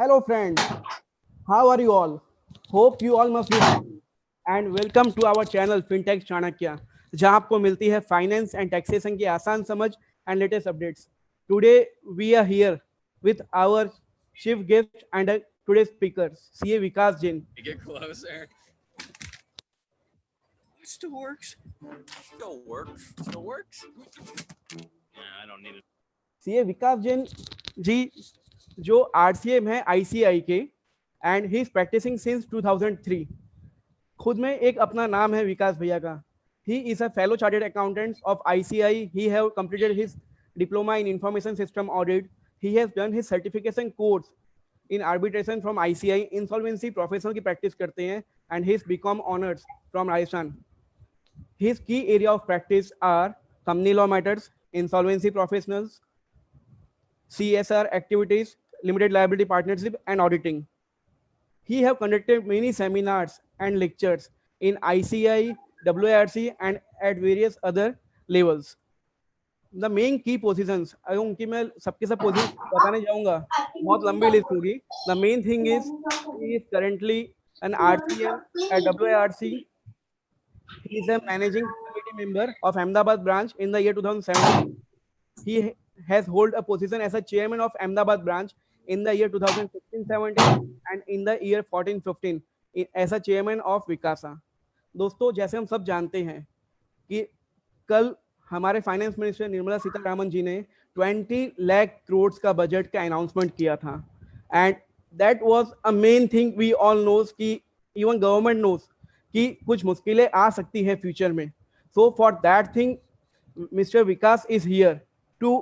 Hello friends, how are you all? Hope you all must be fine. And welcome to our channel Fintax Chanakya, जहां आपको मिलती है finance and taxation की आसान समझ and latest updates. Today we are here with our chief guest and today's speaker, CA Vikas Jain. Get closer. It still works. Still works. Still works. Yeah, I don't need it. CA Vikas Jain ji जो RCM है ICAI के and he is practising since 2003. खुद में एक अपना नाम है विकास भैया का. He is a fellow chartered accountant of ICAI. He have completed his diploma in information system audit. He has done his certification course in arbitration from ICAI. Insolvency professional की practice करते हैं and he is B Com honours from Rajasthan. His key area of practice are company law matters, insolvency professionals, CSR activities, limited liability partnership, and auditing. He have conducted many seminars and lectures in ICAI, WIRC, and at various other levels. The main key positions, अगर उनकी मैं सबके सब position बताने जाऊंगा बहुत लंबी list होगी. The main thing is he is currently an RCM at WIRC. He is a managing committee member of Ahmedabad branch in the year 2017. He has hold a position as a chairman of Ahmedabad branch in the year 2016-17 and in the year 14-15 as a chairman of Vikasa. दोस्तों जैसे हम सब जानते हैं कि कल हमारे finance minister Nirmala Sitharaman जी ने 20 लाख करोड़ का बजट का अनाउंसमेंट किया था and that was a main thing. We all knows कि इवन गवर्नमेंट नोज कि कुछ मुश्किलें आ सकती हैं फ्यूचर में. So for that thing mister Vikas is here to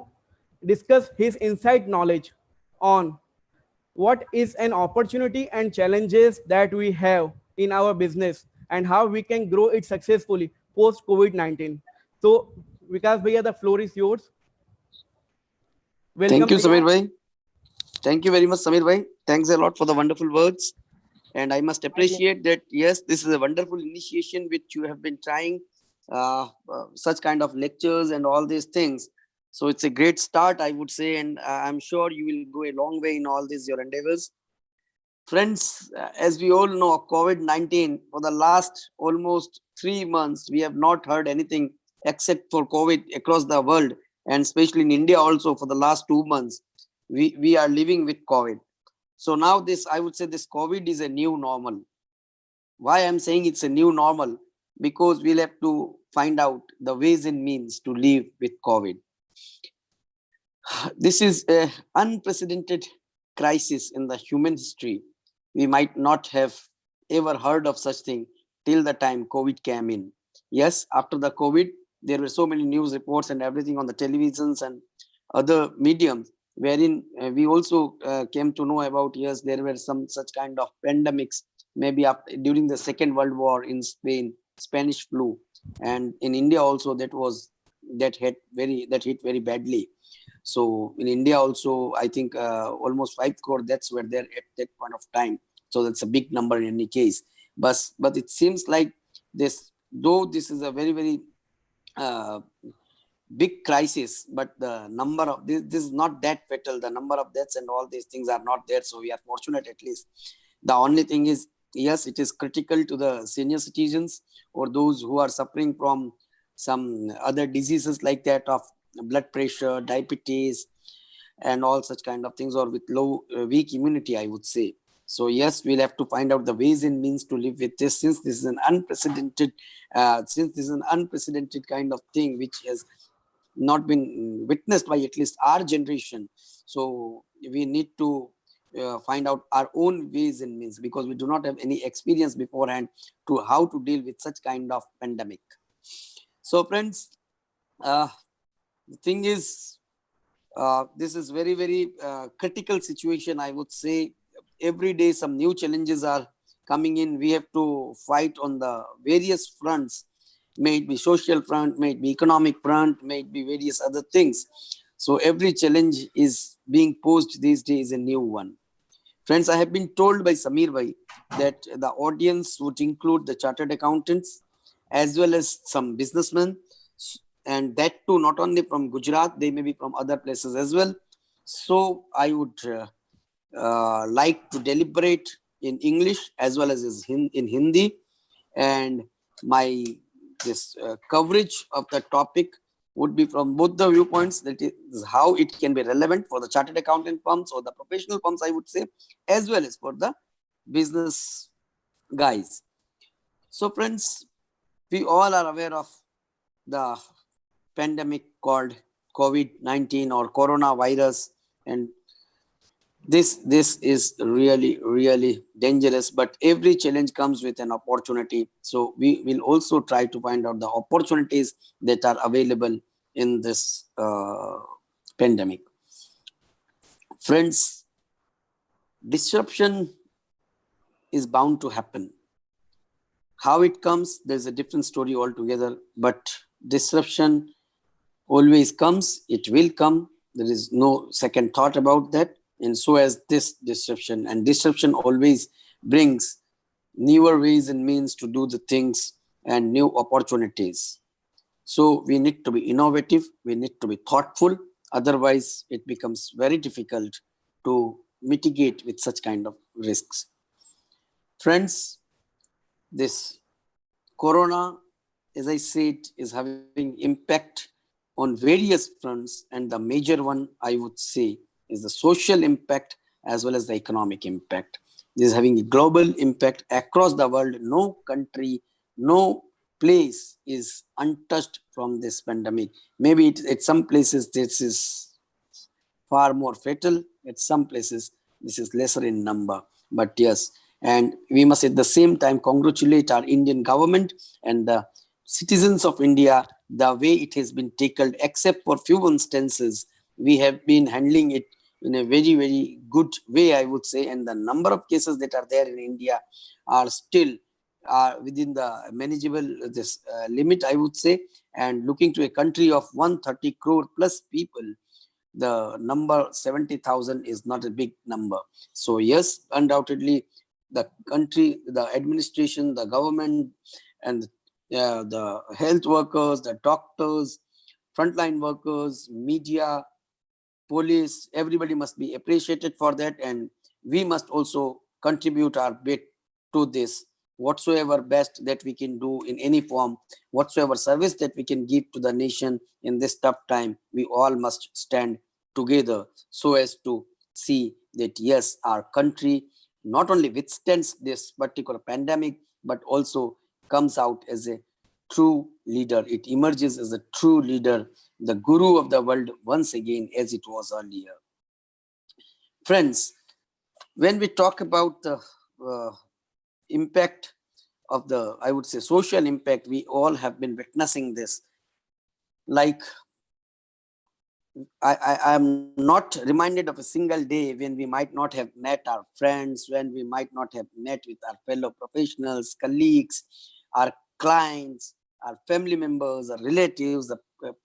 discuss his inside knowledge on what is an opportunity and challenges that we have in our business and how we can grow it successfully post COVID-19. So Vikas bhaiya, the floor is yours. Welcome. Thank you, Samir bhai. Thank you very much, Samir bhai. Thanks a lot for the wonderful words. And I must appreciate that, yes, this is a wonderful initiation which you have been trying, such kind of lectures and all these things. So it's a great start, I would say, and I'm sure you will go a long way in all these your endeavors. Friends, as we all know, COVID-19, for the last almost 3 months, we have not heard anything except for COVID across the world, and especially in India also for the last 2 months, we are living with COVID. So now this, I would say this COVID is a new normal. Why I'm saying it's a new normal? Because we'll have to find out the ways and means to live with COVID. This is an unprecedented crisis in the human history. We might not have ever heard of such thing till the time COVID came in. Yes, after the COVID, there were so many news reports and everything on the televisions and other mediums, wherein we also came to know about, yes, there were some such kind of pandemics, maybe during the Second World War in Spain, Spanish flu, and in India also that hit very badly. So in India also, I think almost 5 crore deaths were there at that point of time. So that's a big number in any case. But it seems like this, though this is a very, very big crisis, but the number of this is not that fatal. The number of deaths and all these things are not there. So we are fortunate at least. The only thing is, yes, it is critical to the senior citizens or those who are suffering from some other diseases like that of blood pressure, diabetes, and all such kind of things, or with weak immunity, I would say. So yes, we'll have to find out the ways and means to live with this, since this is an unprecedented kind of thing which has not been witnessed by at least our generation. So we need to find out our own ways and means, because we do not have any experience beforehand to how to deal with such kind of pandemic. So friends, the thing is, this is very, very critical situation, I would say. Every day some new challenges are coming in. We have to fight on the various fronts, may it be social front, may it be economic front, may it be various other things. So every challenge is being posed these days, a new one. Friends, I have been told by Samir bhai that the audience would include the chartered accountants as well as some businessmen, and that too not only from Gujarat, they may be from other places as well. So I would like to deliberate in English as well as in Hindi, and my coverage of the topic would be from both the viewpoints, that is how it can be relevant for the chartered accountant firms or the professional firms, I would say, as well as for the business guys. So friends, we all are aware of the pandemic called COVID-19 or coronavirus, and this is really dangerous, but every challenge comes with an opportunity. So we will also try to find out the opportunities that are available in this pandemic. Friends, disruption is bound to happen. How it comes, there's a different story altogether, but disruption always comes, it will come. There is no second thought about that. And so as this disruption, and disruption always brings newer ways and means to do the things and new opportunities. So we need to be innovative, we need to be thoughtful, otherwise it becomes very difficult to mitigate with such kind of risks. Friends, this corona, as I said, is having impact on various fronts, and the major one, I would say, is the social impact as well as the economic impact. This is having a global impact across the world. No country, no place is untouched from this pandemic. Maybe at some places this is far more fatal, at some places this is lesser in number, but yes. And we must at the same time congratulate our Indian government and the citizens of India, the way it has been tackled, except for few instances, we have been handling it in a very good way, I would say. And the number of cases that are there in India are still within the manageable limit, I would say. And looking to a country of 130 crore plus people, the number 70,000 is not a big number. So yes, undoubtedly, the country, the administration, the government, and the health workers, the doctors, frontline workers, media, police, everybody must be appreciated for that. And we must also contribute our bit to this. Whatsoever best that we can do in any form, whatsoever service that we can give to the nation in this tough time, we all must stand together so as to see that yes, our country not only withstands this particular pandemic, but also comes out as a true leader. It emerges as a true leader, the guru of the world once again, as it was earlier. Friends, when we talk about the impact of the, I would say, social impact, we all have been witnessing this. Like, I am not reminded of a single day when we might not have met our friends, when we might not have met with our fellow professionals, colleagues, our clients, our family members, our relatives,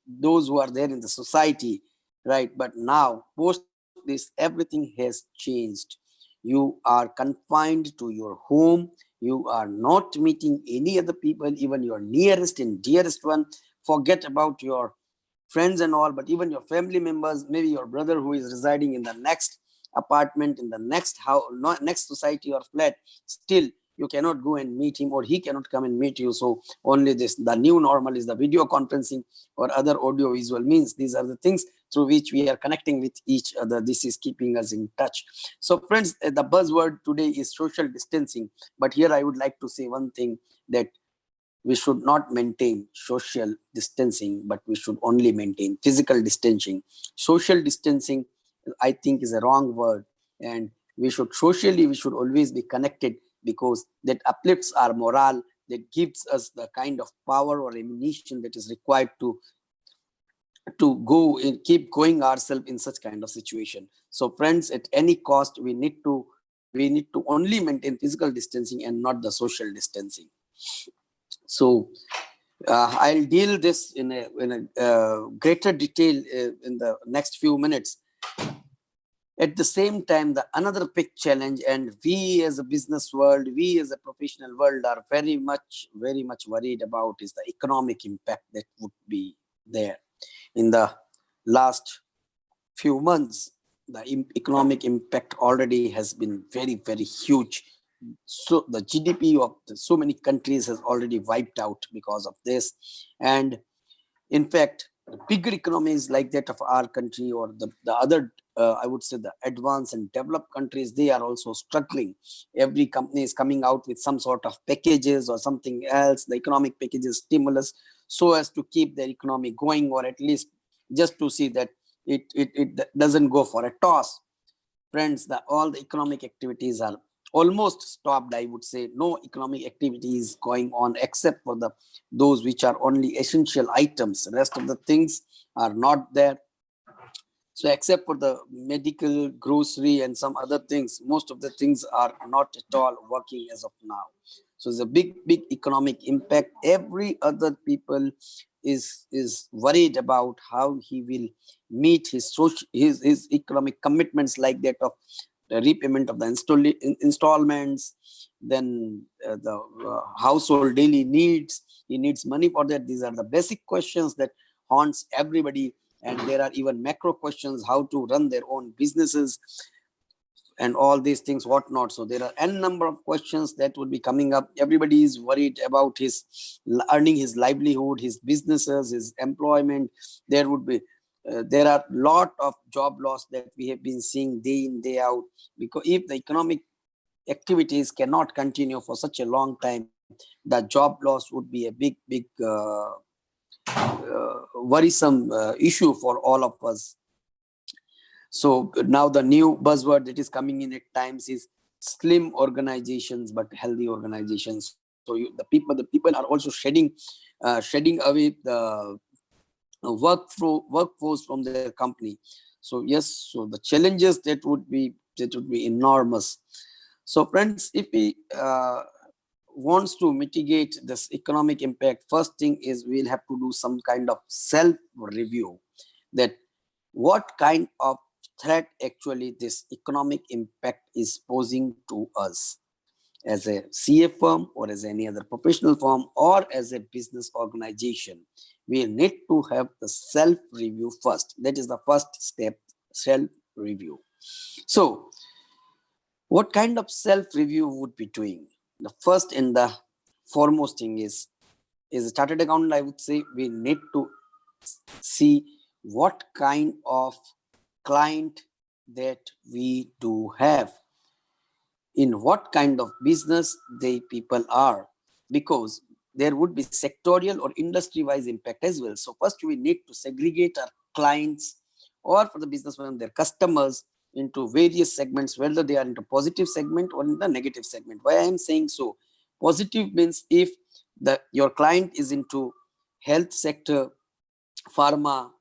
those who are there in the society, right? But now, post this, everything has changed. You are confined to your home. You are not meeting any other people, even your nearest and dearest one. Forget about your friends and all, but even your family members, maybe your brother who is residing in the next apartment, in the next house, next society or flat, still you cannot go and meet him, or he cannot come and meet you. So only this, the new normal is the video conferencing or other audio visual means. These are the things through which we are connecting with each other. This is keeping us in touch. So friends, the buzzword today is social distancing, but here I would like to say one thing, that we should not maintain social distancing, but we should only maintain physical distancing. Social distancing, I think, is a wrong word. And we should always be connected, because that uplifts our morale, that gives us the kind of power or ammunition that is required to go and keep going ourselves in such kind of situation. So friends, at any cost, we need to only maintain physical distancing and not the social distancing. So I'll deal this in a greater detail in the next few minutes. At the same time, the another big challenge, and we as a business world, we as a professional world are very much worried about, is the economic impact that would be there. In the last few months, the economic impact already has been very, very huge. So the GDP of so many countries has already wiped out because of this. And in fact, the bigger economies like that of our country, or the other, I would say the advanced and developed countries, they are also struggling. Every company is coming out with some sort of packages or something else, the economic packages, stimulus, so as to keep their economy going, or at least just to see that it doesn't go for a toss. Friends, all the economic activities are almost stopped. I would say no economic activity is going on except for those which are only essential items. The rest of the things are not there. So except for the medical, grocery, and some other things, most of the things are not at all working as of now. So it's a big economic impact. Every other people is worried about how he will meet his economic commitments, like that of the repayment of the installments, then the household daily needs. He needs money for that. These are the basic questions that haunts everybody. And there are even macro questions, how to run their own businesses and all these things, whatnot. So there are n number of questions that would be coming up. Everybody is worried about his earning his livelihood, his businesses, his employment. There would be there are lot of job loss that we have been seeing day in, day out, because if the economic activities cannot continue for such a long time, the job loss would be a big worrisome issue for all of us. So now the new buzzword that is coming in at times is slim organizations but healthy organizations. So the people are also shedding away the workforce from their company. So yes, so the challenges that would be enormous. So friends, if we wants to mitigate this economic impact, first thing is we'll have to do some kind of self review, that what kind of threat actually this economic impact is posing to us as a CA firm, or as any other professional firm, or as a business organization. We need to have the self review first. That is the first step, self review. So what kind of self review would be doing? The first and the foremost thing is a chartered accountant, I would say we need to see what kind of client that we do have, in what kind of business they people are, because there would be sectorial or industry wise impact as well. So first we need to segregate our clients, or for the businessmen, their customers, into various segments, whether they are into positive segment or in the negative segment. Why I am saying so? Positive means if your client is into health sector, pharma,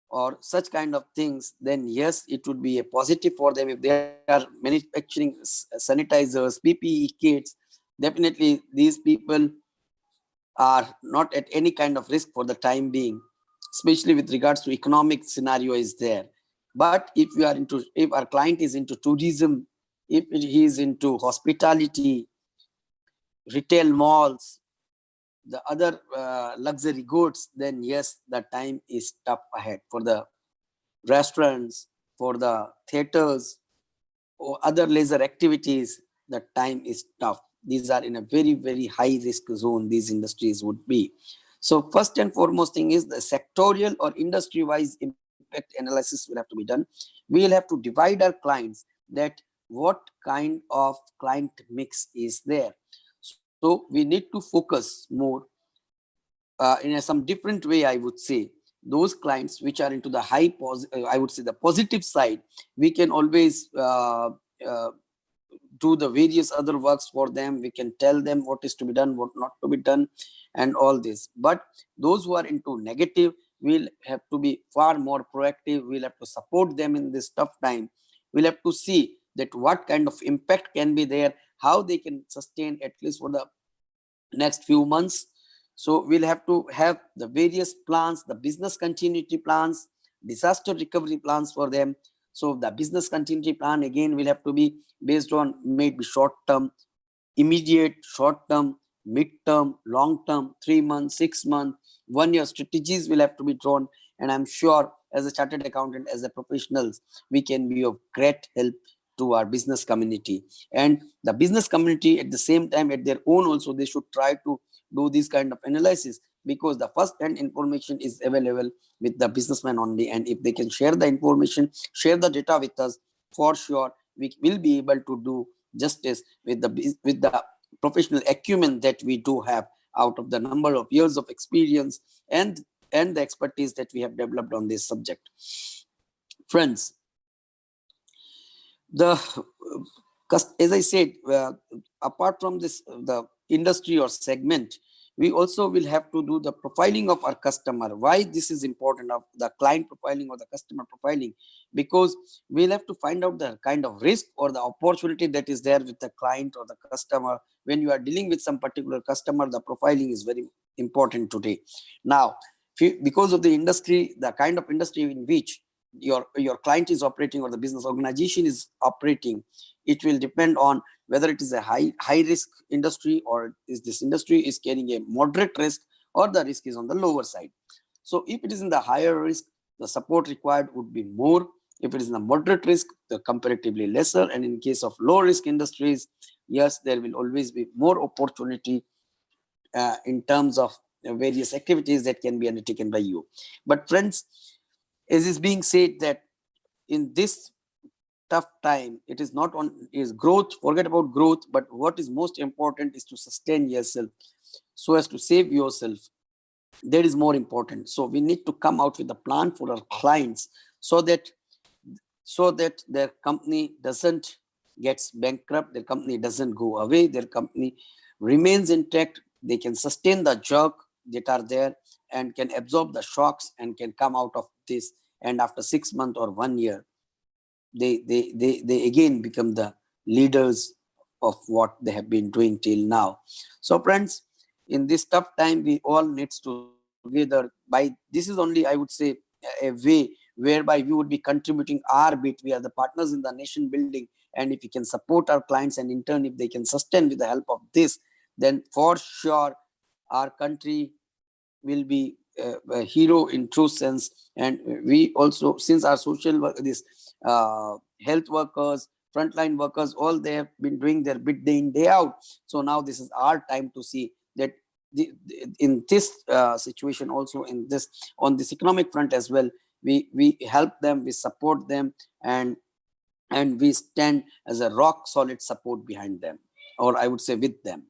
or such kind of things, then yes, it would be a positive for them. If they are manufacturing sanitizers, PPE kits, definitely these people are not at any kind of risk for the time being, especially with regards to economic scenario is there. But if our client is into tourism, if he is into hospitality, retail malls, the other luxury goods, then yes, the time is tough ahead. For the restaurants, for the theaters, or other leisure activities, the time is tough. These are in a very high risk zone, these industries would be. So first and foremost thing is the sectorial or industry wise impact analysis will have to be done. We'll have to divide our clients, that what kind of client mix is there. So we need to focus more in some different way, I would say. Those clients which are into the I would say the positive side, we can always do the various other works for them. We can tell them what is to be done, what not to be done, and all this. But those who are into negative, we'll have to be far more proactive. We'll have to support them in this tough time. We'll have to see that what kind of impact can be there, how they can sustain at least for the next few months. So we'll have to have the various plans, the business continuity plans, disaster recovery plans for them. So the business continuity plan again will have to be based on maybe short-term, immediate, short-term, mid-term, long-term, 3 months, 6 months, 1 year strategies will have to be drawn. And I'm sure as a chartered accountant, as a professionals, we can be of great help to our business community. And the business community at the same time, at their own also, they should try to do this kind of analysis, because the first hand information is available with the businessman only. And if they can share the information, share the data with us, for sure we will be able to do justice with the professional acumen that we do have out of the number of years of experience and the expertise that we have developed on this subject. Friends, as I said, apart from this, the industry or segment, we also will have to do the profiling of our customer. Why this is important, of the client profiling or the customer profiling? Because we'll have to find out the kind of risk or the opportunity that is there with the client or the customer. When you are dealing with some particular customer, the profiling is very important today. Now, because of the industry, the kind of industry in which your client is operating or the business organization is operating, it will depend on whether it is a high risk industry, or is this industry is carrying a moderate risk, or the risk is on the lower side. So if it is in the higher risk, the support required would be more. If it is in the moderate risk, the comparatively lesser. And in case of low risk industries, yes, there will always be more opportunity in terms of various activities that can be undertaken by you. But friends, as is being said, that in this tough time, it is not on is growth, forget about growth, but what is most important is to sustain yourself, so as to save yourself. That is more important. So we need to come out with a plan for our clients, so that their company doesn't gets bankrupt, their company doesn't go away, their company remains intact, they can sustain the job that are there and can absorb the shocks and can come out of this. And after 6 months or 1 year, they again become the leaders of what they have been doing till now. So friends, in this tough time, we all need together, by this is only, I would say, a way whereby we would be contributing our bit. We are the partners in the nation building, and if we can support our clients, and in turn if they can sustain with the help of this, then for sure our country will be a hero in true sense. And we also, since our social work, this health workers, frontline workers, all they have been doing their bit day in day out. So now this is our time to see that in this situation, also in this, on this economic front as well, we help them, we support them, and we stand as a rock solid support behind them, or I would say with them.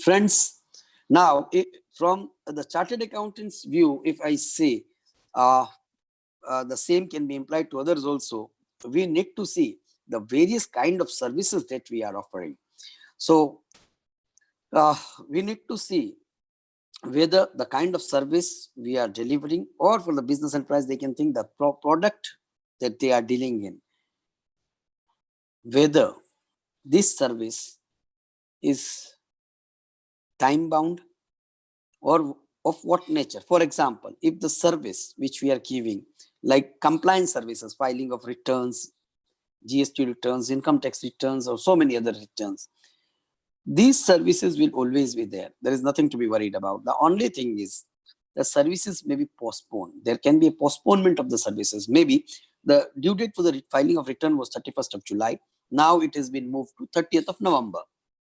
Friends, now from the chartered accountant's view, if I say the same can be implied to others also, we need to see the various kind of services that we are offering. So we need to see whether the kind of service we are delivering, or for the business enterprise, they can think the product that they are dealing in, whether this service is time bound or of what nature. For example, if the service which we are giving, like compliance services, filing of returns, GST returns, income tax returns, or so many other returns, these services will always be there. There is nothing to be worried about. The only thing is the services may be postponed. There can be a postponement of the services. Maybe the due date for the filing of return was 31st of July. Now it has been moved to 30th of November.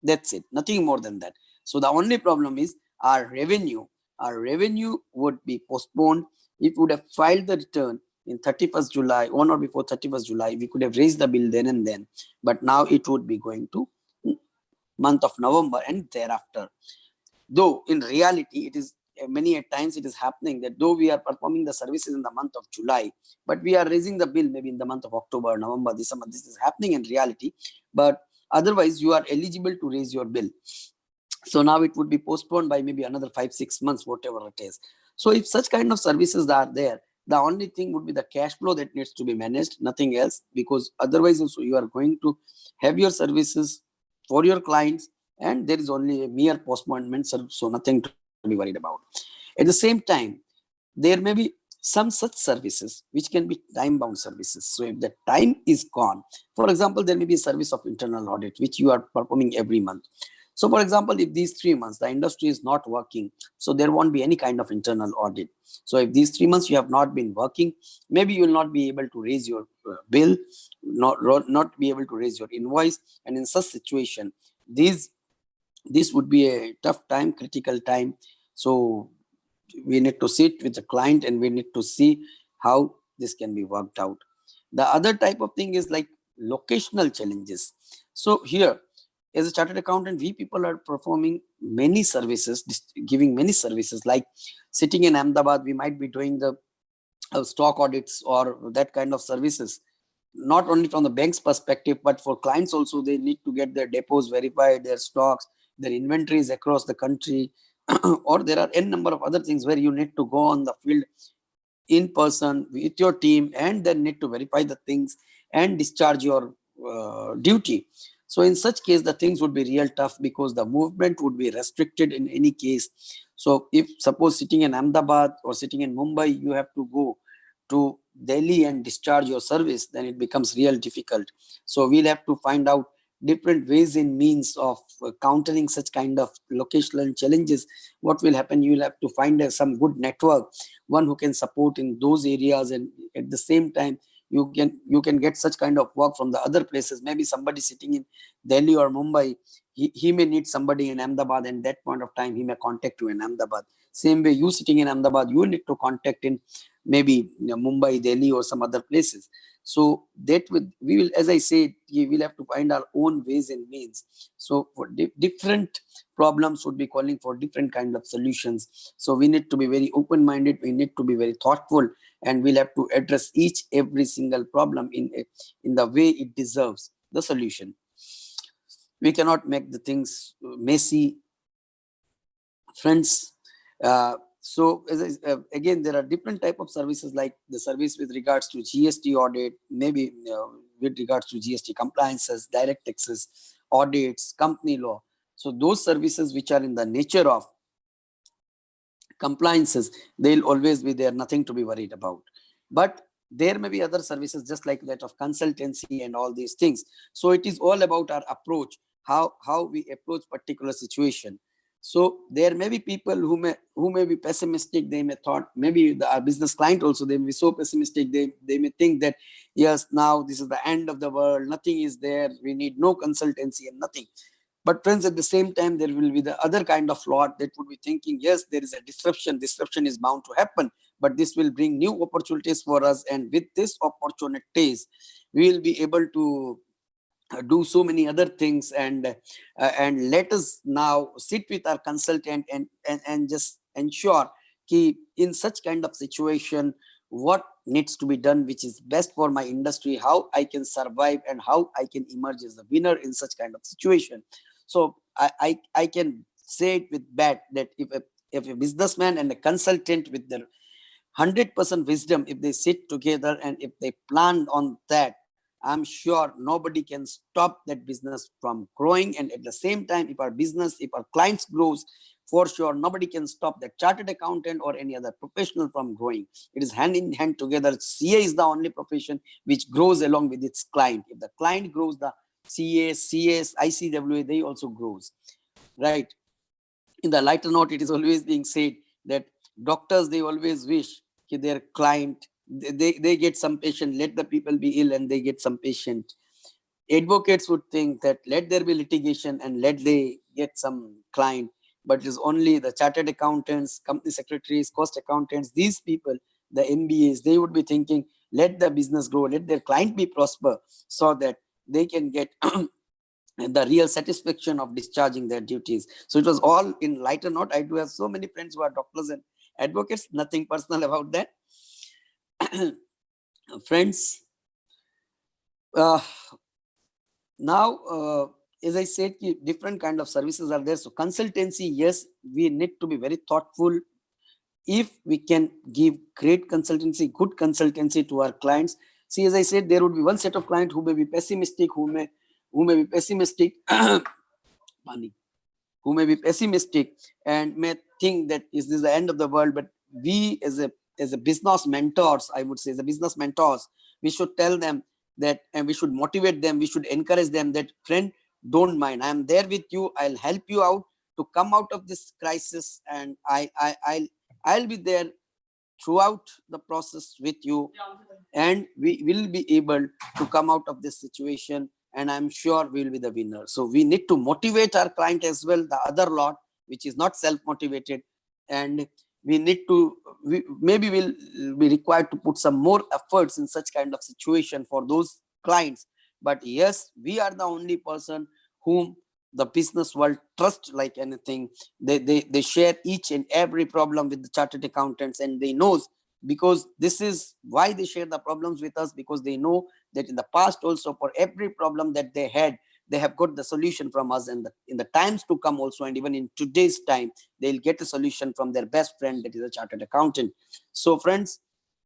That's it. Nothing more than that. So the only problem is our revenue. Our revenue would be postponed. If we would have filed the return in 31st July, on or before 31st July, we could have raised the bill then and then. But now it would be going to month of November and thereafter. Though in reality, it is many a times it is happening that though we are performing the services in the month of July, but we are raising the bill maybe in the month of October, November, December. This is happening in reality. But otherwise, you are eligible to raise your bill. So now it would be postponed by maybe another 5-6 months, whatever it is. So if such kind of services are there, the only thing would be the cash flow that needs to be managed, nothing else, because otherwise also you are going to have your services for your clients and there is only a mere postponement, so nothing to be worried about. At the same time, there may be some such services which can be time-bound services. So if the time is gone, for example, there may be a service of internal audit which you are performing every month. So for example, if these 3 months the industry is not working, so there won't be any kind of internal audit. So if these 3 months you have not been working, maybe you will not be able to raise your bill, not be able to raise your invoice. And in such situation, this would be a tough time, critical time. So we need to sit with the client and we need to see how this can be worked out. The other type of thing is like locational challenges. So here, as a chartered accountant, we people are performing many services, giving many services. Like sitting in Ahmedabad, we might be doing the stock audits or that kind of services, not only from the bank's perspective, but for clients also. They need to get their depots verified, their stocks, their inventories across the country, or there are n number of other things where you need to go on the field in person with your team and then need to verify the things and discharge your duty. So in such case, the things would be real tough because the movement would be restricted in any case. So if suppose sitting in Ahmedabad or sitting in Mumbai, you have to go to Delhi and discharge your service, then it becomes real difficult. So we'll have to find out different ways and means of countering such kind of locational challenges. What will happen? You will have to find some good network, one who can support in those areas, and at the same time you can get such kind of work from the other places. Maybe somebody sitting in Delhi or Mumbai, he may need somebody in Ahmedabad, and that point of time he may contact you in Ahmedabad. Same way, you sitting in Ahmedabad, you need to contact in maybe Mumbai, Delhi, or some other places. So that we will, as I said, we will have to find our own ways and means. So for different problems would be calling for different kind of solutions. So we need to be very open-minded. We need to be very thoughtful, and we'll have to address every single problem in the way it deserves the solution. We cannot make the things messy, friends. So again, there are different type of services, like the service with regards to GST audit, maybe with regards to GST compliances, direct taxes, audits, company law. So those services which are in the nature of compliances, they'll always be there, nothing to be worried about. But there may be other services just like that of consultancy and all these things. So it is all about our approach, how we approach particular situation. So there may be people who may be pessimistic. They may thought, maybe our business client also, they may be so pessimistic. They may think that, yes, now this is the end of the world. Nothing is there. We need no consultancy and nothing. But friends, at the same time, there will be the other kind of lot that would be thinking, yes, there is a disruption. Disruption is bound to happen, but this will bring new opportunities for us. And with this opportunities, we will be able to do so many other things, and let us now sit with our consultant and just ensure that in such kind of situation, what needs to be done, which is best for my industry, how I can survive and how I can emerge as the winner in such kind of situation. So I can say it with that if a businessman and a consultant with their 100% wisdom, if they sit together and if they plan on that, I'm sure nobody can stop that business from growing. And at the same time, if our clients grows, for sure, nobody can stop that chartered accountant or any other professional from growing. It is hand in hand together. CA is the only profession which grows along with its client. If the client grows, the CA, CS, ICWA, they also grows, right? In the lighter note, it is always being said that doctors, they always wish their client, they get some patient, let the people be ill and they get some patient. Advocates would think that let there be litigation and let they get some client, but it is only the chartered accountants, company secretaries, cost accountants, these people, the MBAs, they would be thinking, let the business grow, let their client be prosper, so that they can get the real satisfaction of discharging their duties. So it was all in lighter note. I do have so many friends who are doctors and advocates, nothing personal about that. Friends, now, as I said, different kind of services are there. So consultancy, yes, we need to be very thoughtful. If we can give great consultancy, good consultancy to our clients. See, as I said, there would be one set of clients who may be pessimistic, who may be pessimistic, who may be pessimistic and may think that is this the end of the world. But we as a business mentors, I would say, as a business mentors, we should tell them that, and we should motivate them, we should encourage them that, friend, don't mind. I am there with you. I'll help you out to come out of this crisis, and I'll be there throughout the process with you, and we will be able to come out of this situation, and I'm sure we'll be the winner. So we need to motivate our client as well, the other lot which is not self-motivated, and we need to, maybe we'll be required to put some more efforts in such kind of situation for those clients. But yes, we are the only person whom the business world trust like anything. They share each and every problem with the chartered accountants, and they knows, because this is why they share the problems with us, because they know that in the past also, for every problem that they had, they have got the solution from us, and in the times to come also, and even in today's time, they'll get a solution from their best friend, that is a chartered accountant. So friends,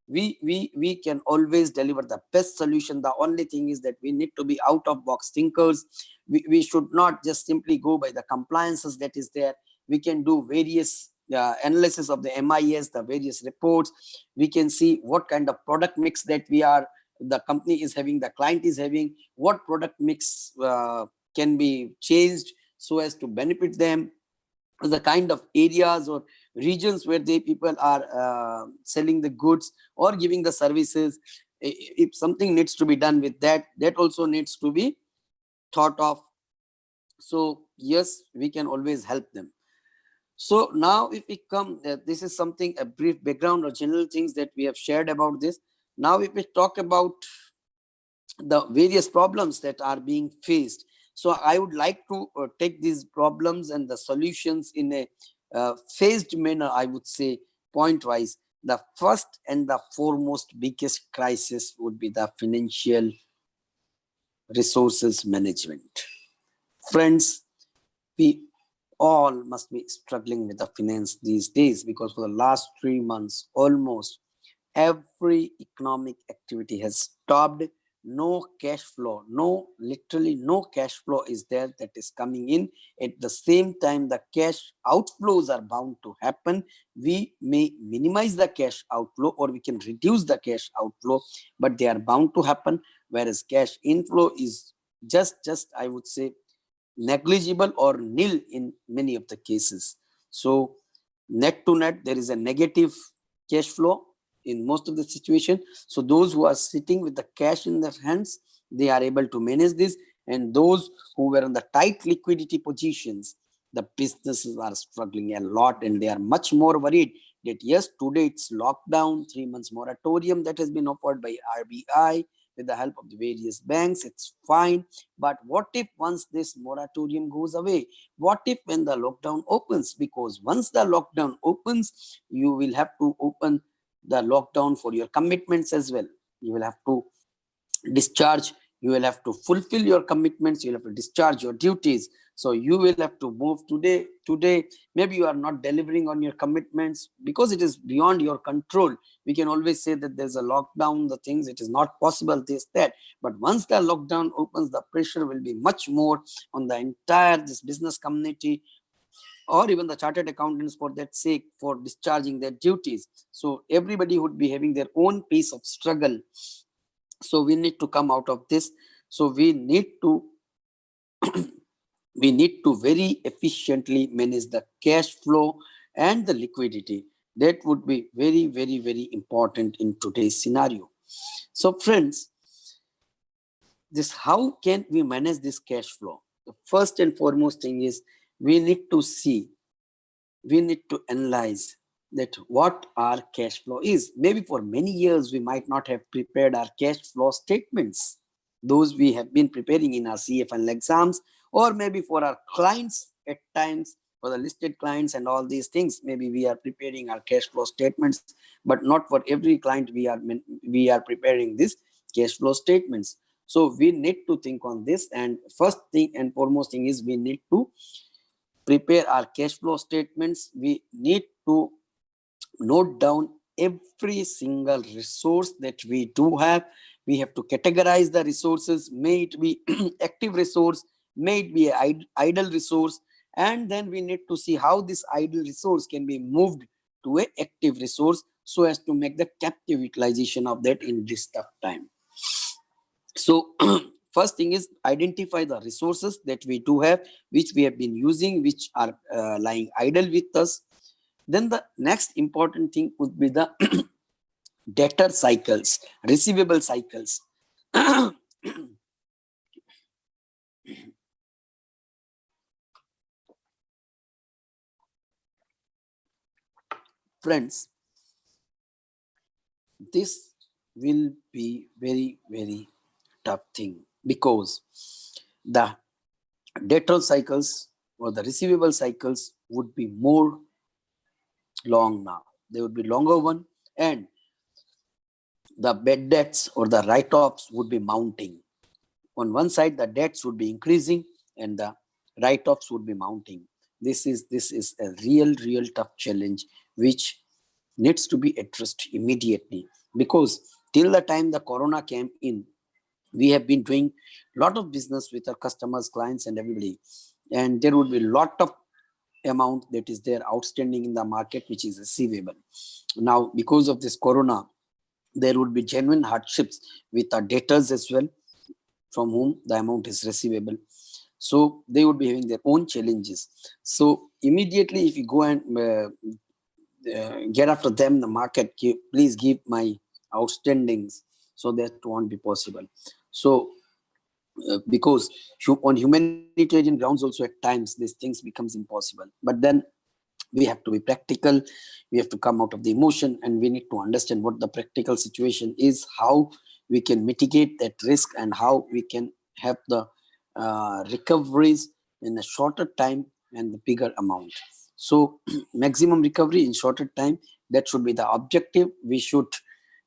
we can always deliver the best solution. The only thing is that we need to be out of box thinkers. We should not just simply go by the compliances that is there. We can do various analysis of the MIS, the various reports. We can see what kind of product mix that the company is having, the client is having, what product mix can be changed so as to benefit them, the kind of areas or regions where people are selling the goods or giving the services. If something needs to be done with that, that also needs to be thought of. So yes, we can always help them. So now if we come, this is something, a brief background or general things that we have shared about this. Now if we talk about the various problems that are being faced, so I would like to take these problems and the solutions in a phased manner, I would say, point wise. The first and the foremost biggest crisis would be the financial resources management. Friends, we all must be struggling with the finance these days, because for the last 3 months, almost every economic activity has stopped. No cash flow, literally no cash flow is there that is coming in. At the same time, the cash outflows are bound to happen. We may minimize the cash outflow or we can reduce the cash outflow, but they are bound to happen. Whereas cash inflow is just I would say negligible or nil in many of the cases. So net to net, there is a negative cash flow in most of the situation. So those who are sitting with the cash in their hands, they are able to manage this. And those who were in the tight liquidity positions, the businesses are struggling a lot, and they are much more worried that yes, today it's lockdown, 3 months moratorium that has been offered by RBI with the help of the various banks, it's fine. But what if once this moratorium goes away? What if when the lockdown opens? Because once the lockdown opens, you will have to open the lockdown for your commitments as well. You will have to discharge, you will have to fulfill your commitments, you will have to discharge your duties. So you will have to move today. Maybe you are not delivering on your commitments because it is beyond your control. We can always say that there's a lockdown, the things, it is not possible, this, that. But once the lockdown opens, the pressure will be much more on the entire this business community, or even the chartered accountants for that sake, for discharging their duties. So everybody would be having their own piece of struggle. So we need to come out of this. So we need to very efficiently manage the cash flow and the liquidity. That would be very, very, very important in today's scenario. So friends, how can we manage this cash flow? The first and foremost thing is we need to analyze that what our cash flow is. Maybe for many years we might not have prepared our cash flow statements. Those we have been preparing in our CFL exams, or maybe for our clients at times, for the listed clients and all these things, maybe we are preparing our cash flow statements, but not for every client we are preparing this cash flow statements. So we need to think on this, and first thing and foremost thing is we need to prepare our cash flow statements. We need to note down every single resource that we do have. We have to categorize the resources, may it be active resource, may it be an idle resource, and then we need to see how this idle resource can be moved to an active resource so as to make the captive utilization of that in this tough time. So first thing is identify the resources that we do have, which we have been using, which are lying idle with us. Then the next important thing would be the debtor cycles, receivable cycles. Friends, this will be very, very tough thing, because the debtor cycles or the receivable cycles would be more long now. They would be longer one, and the bad debts or the write-offs would be mounting. On one side, the debts would be increasing and the write-offs would be mounting. This is a real tough challenge which needs to be addressed immediately, because till the time the corona came in, we have been doing a lot of business with our customers, clients, and everybody, and there would be a lot of amount that is there outstanding in the market which is receivable. Now, because of this corona, there would be genuine hardships with our debtors as well, from whom the amount is receivable. So they would be having their own challenges. So immediately, if you go and get after them, the market, please give my outstandings, so that won't be possible. So because on humanitarian grounds also at times these things becomes impossible, but then we have to be practical. We have to come out of the emotion, and we need to understand what the practical situation is, how we can mitigate that risk, and how we can have the recoveries in a shorter time and the bigger amount. So maximum recovery in shorter time, that should be the objective. We should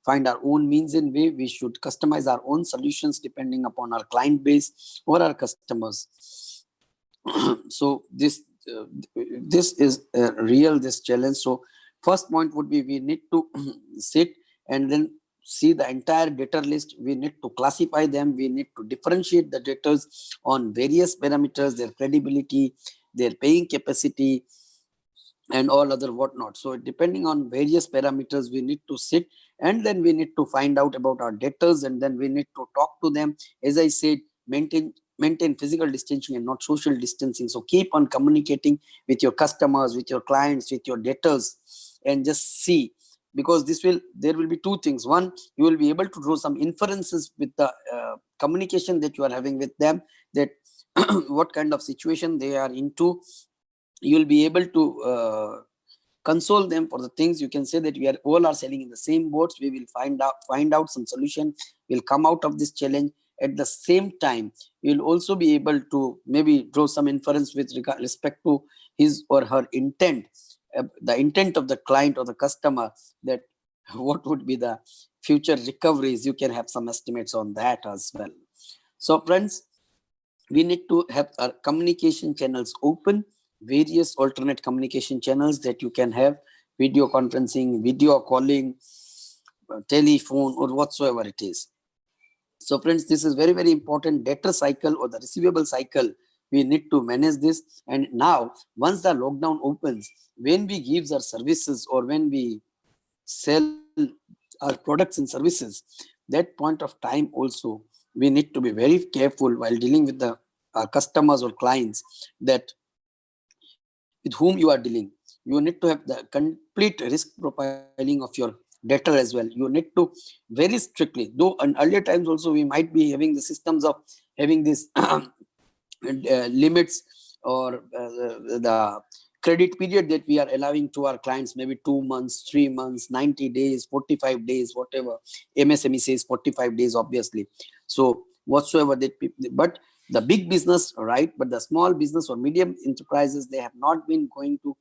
find our own means and way. We should customize our own solutions depending upon our client base or our customers. So this is this challenge. So first point would be, we need to sit and then see the entire debtor list. We need to classify them. We need to differentiate the debtors on various parameters, their credibility, their paying capacity, and all other whatnot. So depending on various parameters, we need to sit, and then we need to find out about our debtors, and then we need to talk to them. As I said, maintain physical distancing and not social distancing. So keep on communicating with your customers, with your clients, with your debtors, and just see, because there will be two things. One, you will be able to draw some inferences with the communication that you are having with them, that what kind of situation they are into. You will be able to console them for the things. You can say that we are all sailing in the same boats. We will find out some solution. We'll come out of this challenge. At the same time, you'll also be able to maybe draw some inference with respect to his or her intent, the intent of the client or the customer, that what would be the future recoveries. You can have some estimates on that as well. So friends, we need to have our communication channels open, various alternate communication channels that you can have: video conferencing, video calling, telephone, or whatsoever it is. So friends, this is very, very important. Debtor cycle or the receivable cycle, we need to manage this. And now, once the lockdown opens, when we give our services or when we sell our products and services, that point of time also, we need to be very careful while dealing with the customers or clients, that with whom you are dealing. You need to have the complete risk profiling of your debtor as well. You need to very strictly, though in earlier times also we might be having the systems of having this limits or the credit period that we are allowing to our clients, maybe 2 months, 3 months, 90 days, 45 days, whatever. MSME says 45 days, obviously. So whatsoever that, but the big business, right, but the small business or medium enterprises, they have not been going to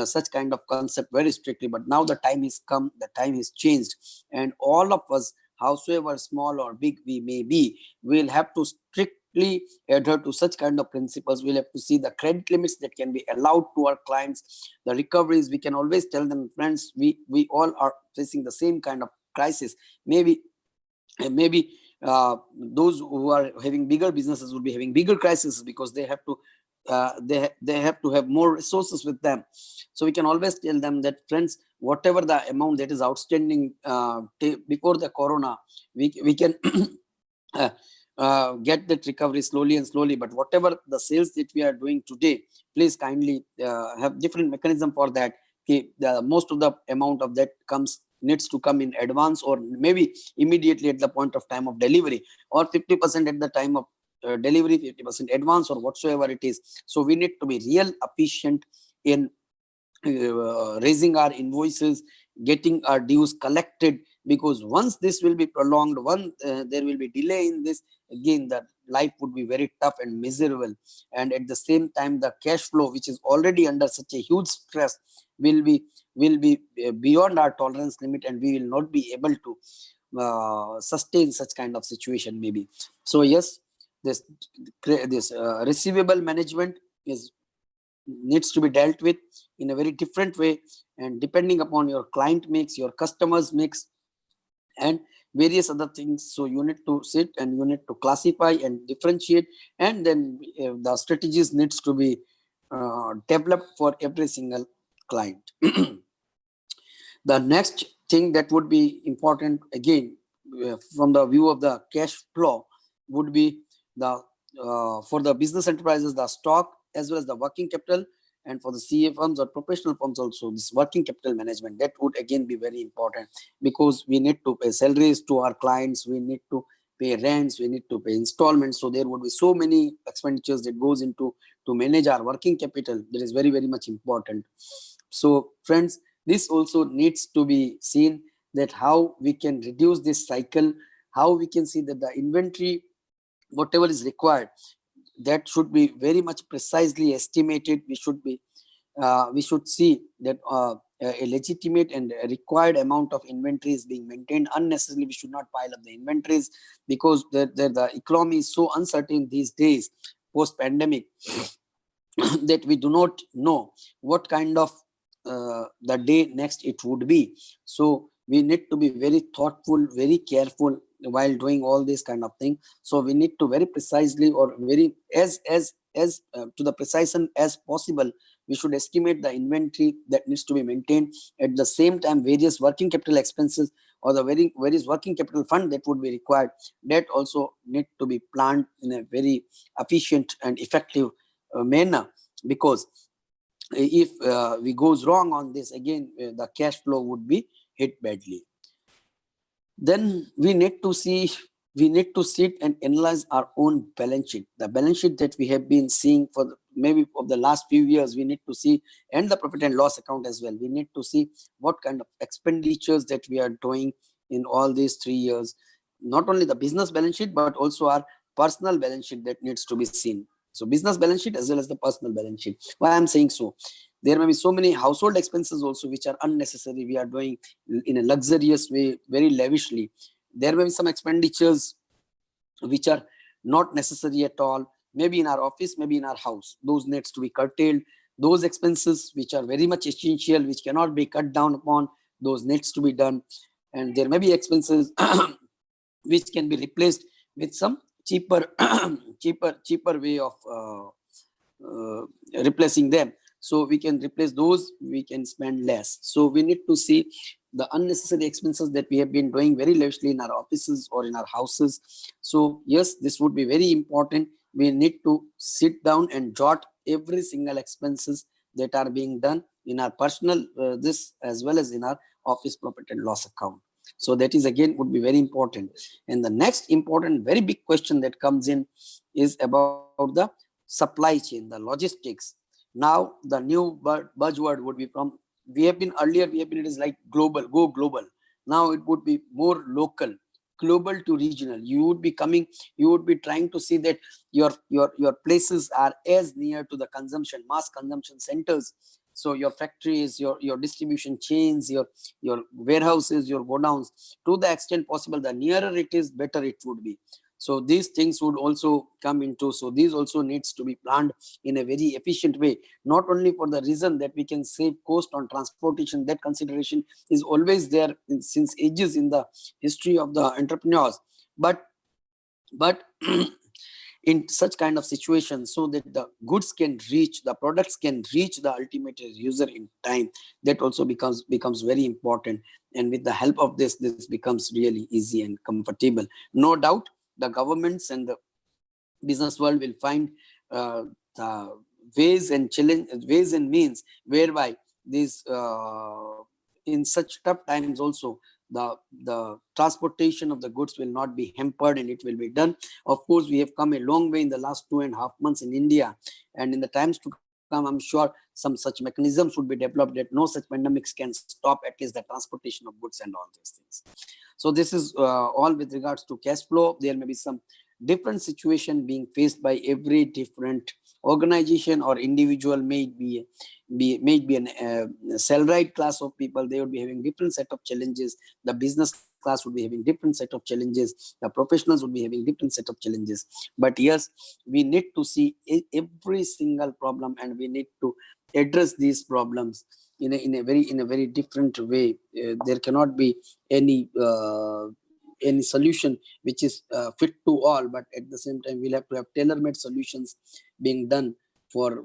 such kind of concept very strictly. But now the time is come, the time is changed, and all of us, howsoever small or big we may be, will have to strictly adhere to such kind of principles. We'll have to see the credit limits that can be allowed to our clients, the recoveries. We can always tell them, friends, we all are facing the same kind of crisis. Maybe those who are having bigger businesses will be having bigger crises, because they have to they have to have more resources with them. So we can always tell them that, friends, whatever the amount that is outstanding before the corona, we can get that recovery slowly and slowly. But whatever the sales that we are doing today, please kindly have different mechanism for that. Okay, most of the amount of that needs to come in advance, or maybe immediately at the point of time of delivery, or 50% at the time of delivery, 50% advance, or whatsoever it is. So we need to be real efficient in raising our invoices, getting our dues collected, because once this will be prolonged, there will be delay in this, again the life would be very tough and miserable. And at the same time, the cash flow, which is already under such a huge stress, will be beyond our tolerance limit, and we will not be able to sustain such kind of situation maybe. So yes, this receivable management needs to be dealt with in a very different way, and depending upon your client mix, your customers mix, and various other things. So you need to sit and you need to classify and differentiate, and then the strategies needs to be developed for every single client. The next thing that would be important, again from the view of the cash flow, would be the for the business enterprises, the stock as well as the working capital, and for the CA firms or professional firms also, this working capital management, that would again be very important, because we need to pay salaries to our clients, we need to pay rents, we need to pay installments. So there would be so many expenditures that goes into to manage our working capital. That is very, very much important. So friends, this also needs to be seen, that how we can reduce this cycle, how we can see that the inventory, whatever is required, that should be very much precisely estimated. We should see that a legitimate and a required amount of inventory is being maintained. Unnecessarily, we should not pile up the inventories, because the economy is so uncertain these days, post-pandemic, that we do not know what kind of the day next it would be. So we need to be very thoughtful, very careful while doing all this kind of thing. So we need to very precisely, or very as to the precision as possible, we should estimate the inventory that needs to be maintained. At the same time, various working capital expenses, or the various working capital fund that would be required, that also need to be planned in a very efficient and effective manner, because if we goes wrong on this, again the cash flow would be hit badly. Then we need to sit and analyze our own balance sheet, the balance sheet that we have been seeing for maybe of the last few years. We need to see, and the profit and loss account as well, we need to see what kind of expenditures that we are doing in all these 3 years. Not only the business balance sheet, but also our personal balance sheet that needs to be seen. So business balance sheet as well as the personal balance sheet. Why I'm saying so? There may be so many household expenses also which are unnecessary. We are doing in a luxurious way, very lavishly. There may be some expenditures which are not necessary at all, maybe in our office, maybe in our house. Those needs to be curtailed. Those expenses which are very much essential, which cannot be cut down upon, those needs to be done. And there may be expenses which can be replaced with some cheaper way of replacing them. So we can replace those, we can spend less. So we need to see the unnecessary expenses that we have been doing very lavishly in our offices or in our houses. So yes, this would be very important. We need to sit down and jot every single expenses that are being done in our personal this as well as in our office profit and loss account. So that is again would be very important. And the next important, very big question that comes in is about the supply chain, the logistics. Now the new buzzword would be from, we have been it is like global, go global. Now it would be more local, global to regional. You would be trying to see that your places are as near to the mass consumption centers. So your factories, your distribution chains, your warehouses, your godowns, to the extent possible, the nearer it is, better it would be. So these things would also come into, so these also needs to be planned in a very efficient way, not only for the reason that we can save cost on transportation. That consideration is always there since ages in the history of the entrepreneurs, but in such kind of situations, so that the goods can reach, the products can reach the ultimate user in time, that also becomes very important. And with the help of this becomes really easy and comfortable. No doubt the governments and the business world will find the ways and means whereby these in such tough times also the transportation of the goods will not be hampered and it will be done. Of course, we have come a long way in the last 2.5 months in India, and in the times to come, I'm sure some such mechanisms would be developed that no such pandemics can stop at least the transportation of goods and all these things. So this is all with regards to cash flow. There may be some different situation being faced by every different organization or individual, may be a salaried class of people. They would be having different set of challenges. The business class would be having different set of challenges. The professionals would be having different set of challenges. But yes, we need to see every single problem, and we need to address these problems in a very different way. There cannot be any solution which is fit to all, but at the same time we'll have to have tailor-made solutions being done for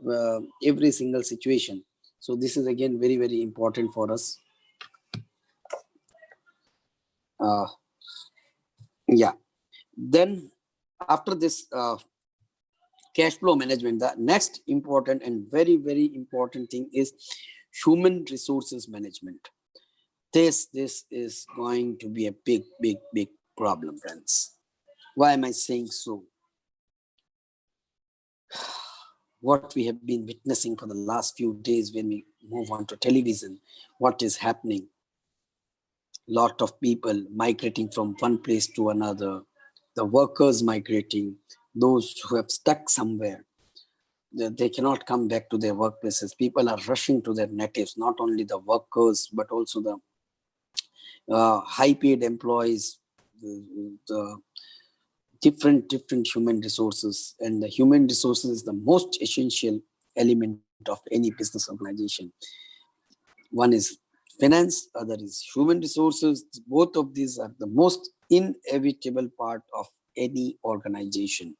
every single situation. So this is again very important for us. Yeah, then after this cash flow management, the next important and very important thing is human resources management. This is going to be a big problem, friends. Why am I saying so? What we have been witnessing for the last few days when we move on to television, what is happening? Lot of people migrating from one place to another, the workers migrating, those who have stuck somewhere, they cannot come back to their workplaces. People are rushing to their natives, not only the workers, but also the high-paid employees, the different human resources. And the human resources is the most essential element of any business organization. One is finance, other is human resources. Both of these are the most inevitable part of any organization.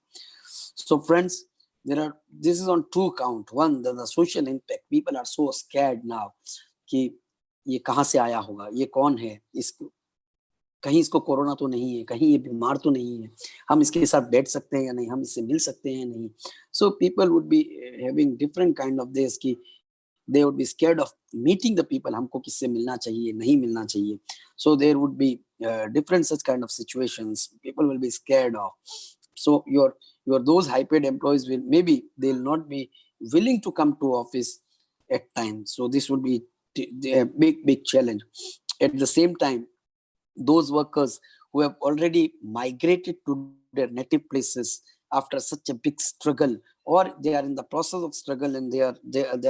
So friends, this is on two count. One, the social impact. People are so scared now कि ये कहाँ से आया होगा, ये कौन है, कहीं इसको कोरोना तो नहीं है, कहीं ये बीमार तो नहीं है, हम इसके साथ बैठ सकते हैं या नहीं, हम इससे मिल सकते हैं या नहीं. So people would be having different kind of this कि they would be scared of meeting the people. हमको किससे मिलना चाहिए, नहीं मिलना चाहिए. So there would be different such kind of situations people will be scared of. So your those high-paid employees will maybe they'll not be willing to come to office at times. So this would be a big challenge. At the same time, those workers who have already migrated to their native places after such a big struggle, or they are in the process of struggle and they are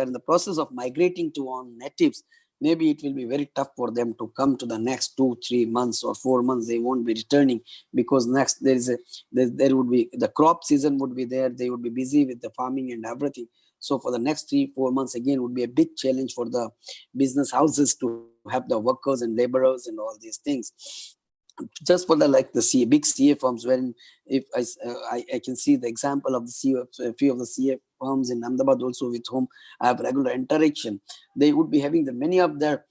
in the process of migrating to on natives, maybe it will be very tough for them to come to the next 2-3 months or 4 months. They won't be returning because next there would be the crop season would be there. They would be busy with the farming and everything. So for the next 3-4 months again would be a big challenge for the business houses to have the workers and laborers and all these things. Just for the big CA firms, wherein if I can see the example of a few of the CA firms in Ahmedabad also, with whom I have regular interaction. They would be having many of their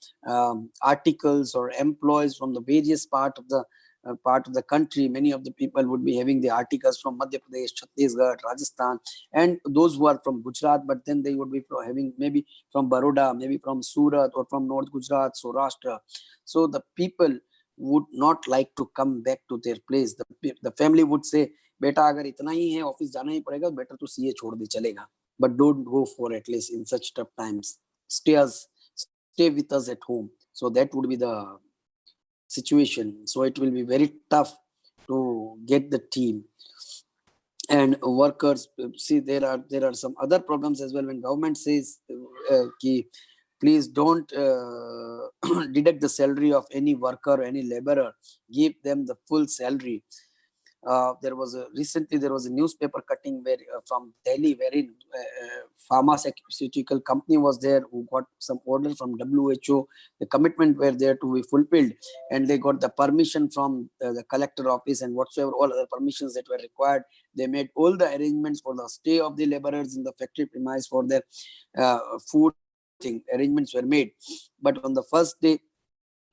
articles or employees from the various part of the country. Many of the people would be having the articles from Madhya Pradesh, Chhattisgarh, Rajasthan, and those who are from Gujarat, but then they would be having maybe from Baroda, maybe from Surat or from North Gujarat, Saurashtra. So the people would not like to come back to their place. The family would say, बेटा अगर इतना ही है office जाना ही पड़ेगा, better to CA छोड़ दे चलेगा, but don't go for at least in such tough times. Stay with us at home. So that would be the situation. So it will be very tough to get the team and workers. See, there are some other problems as well. When government says please don't deduct the salary of any worker or any laborer, give them the full salary. Recently there was a newspaper cutting from Delhi, wherein pharmaceutical company was there who got some order from WHO. The commitment were there to be fulfilled, and they got the permission from the collector office and whatsoever all other permissions that were required. They made all the arrangements for the stay of the laborers in the factory premise, for their food arrangements were made. But on the first day,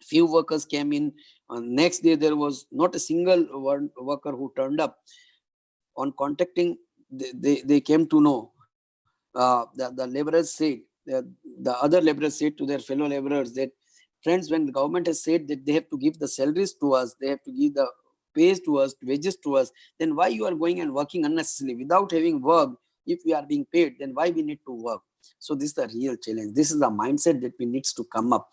few workers came in Next day, there was not a single worker who turned up. On contacting, they came to know, the laborers said, the other laborers said to their fellow laborers that, friends, when the government has said that they have to give the salaries to us, they have to give the pays to us, wages to us, then why you are going and working unnecessarily without having work? If we are being paid, then why we need to work? So this is the real challenge. This is the mindset that we needs to come up.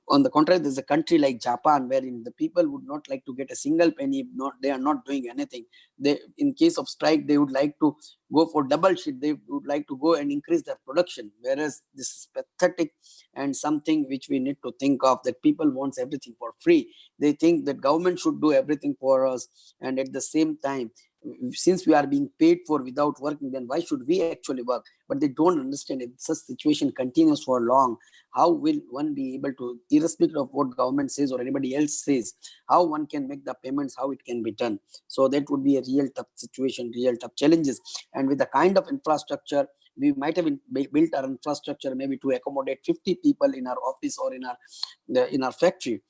On the contrary, there's a country like Japan wherein the people would not like to get a single penny if not they are not doing anything. They, in case of strike, they would like to go for double shift. They would like to go and increase their production. Whereas this is pathetic and something which we need to think of, that people wants everything for free. They think that government should do everything for us, and at the same time, since we are being paid for without working, then why should we actually work? But they don't understand, if such situation continues for long, how will one be able to, irrespective of what government says or anybody else says, how one can make the payments, how it can be done? So that would be a real tough situation, real tough challenges. And with the kind of infrastructure, we might have built our infrastructure maybe to accommodate 50 people in our office or in our factory.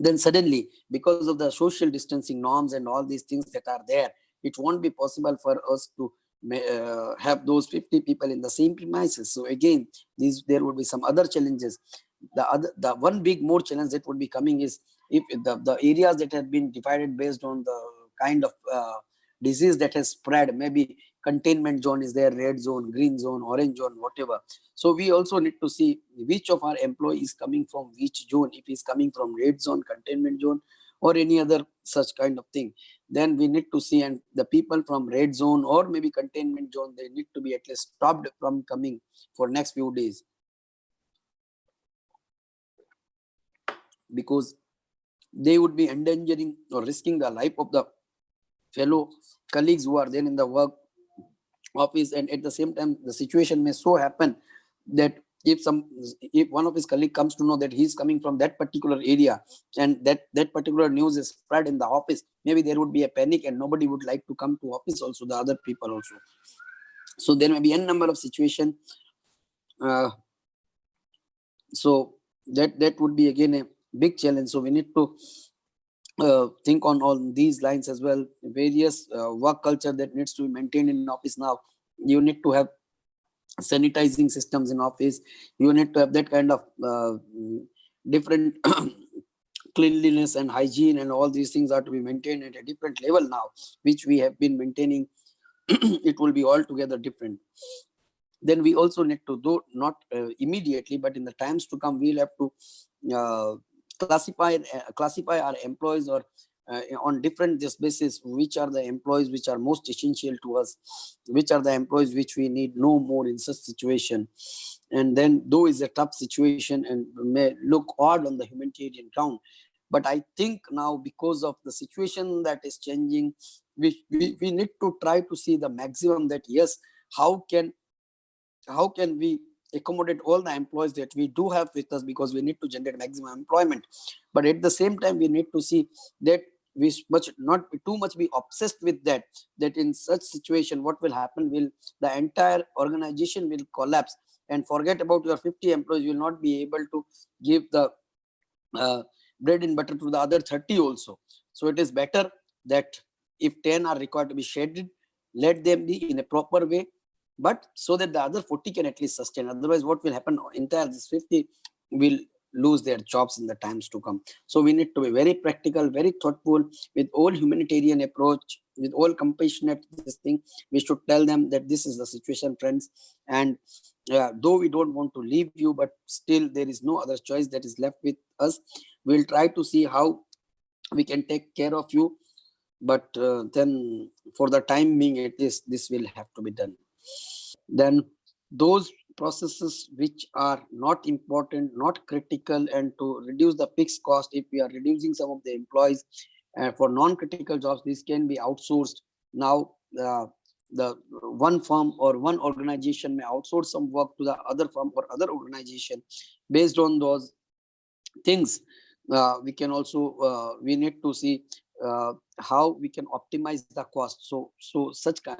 Then suddenly, because of the social distancing norms and all these things that are there, it won't be possible for us to have those 50 people in the same premises. So again, there would be some other challenges. The one big more challenge that would be coming is, if the areas that have been divided based on the kind of disease that has spread, maybe containment zone is there, red zone, green zone, orange zone, whatever. So we also need to see which of our employees is coming from which zone, if he's coming from red zone, containment zone, or any other such kind of thing. Then we need to see, and the people from red zone or maybe containment zone, they need to be at least stopped from coming for next few days, because they would be endangering or risking the life of the fellow colleagues who are there in the work office. And at the same time, the situation may so happen that if one of his colleague comes to know that he's coming from that particular area, and that particular news is spread in the office, maybe there would be a panic and nobody would like to come to office also, the other people also. So there may be n number of situation. So that would be again a big challenge. So we need to think on all these lines as well. Various work culture that needs to be maintained in office now. You need to have sanitizing systems in office. You need to have that kind of different cleanliness and hygiene, and all these things are to be maintained at a different level now, which we have been maintaining. It will be altogether different. Then we also need to do, not immediately, but in the times to come, we'll have to classify our employees, or on different basis, which are the employees which are most essential to us, which are the employees which we need no more in such situation. And then, though it's a tough situation and may look odd on the humanitarian ground, but I think now, because of the situation that is changing, we need to try to see the maximum, that yes, how can we accommodate all the employees that we do have with us, because we need to generate maximum employment. But at the same time, we need to see that we must not too much be obsessed with that in such situation, what will happen, will the entire organization will collapse, and forget about your 50 employees, you will not be able to give the bread and butter to the other 30 also. So it is better that if 10 are required to be shaded, let them be in a proper way, but so that the other 40 can at least sustain. Otherwise, what will happen, entire this 50 will lose their jobs in the times to come. So we need to be very practical, very thoughtful, with all humanitarian approach, with all compassionate this thing. We should tell them that this is the situation, friends, and though we don't want to leave you, but still there is no other choice that is left with us. We'll try to see how we can take care of you, but then for the time being, at least this will have to be done. Then those processes which are not important, not critical, and to reduce the fixed cost, if we are reducing some of the employees for non-critical jobs, this can be outsourced. Now the one firm or one organization may outsource some work to the other firm or other organization. Based on those things, we can also we need to see how we can optimize the cost. So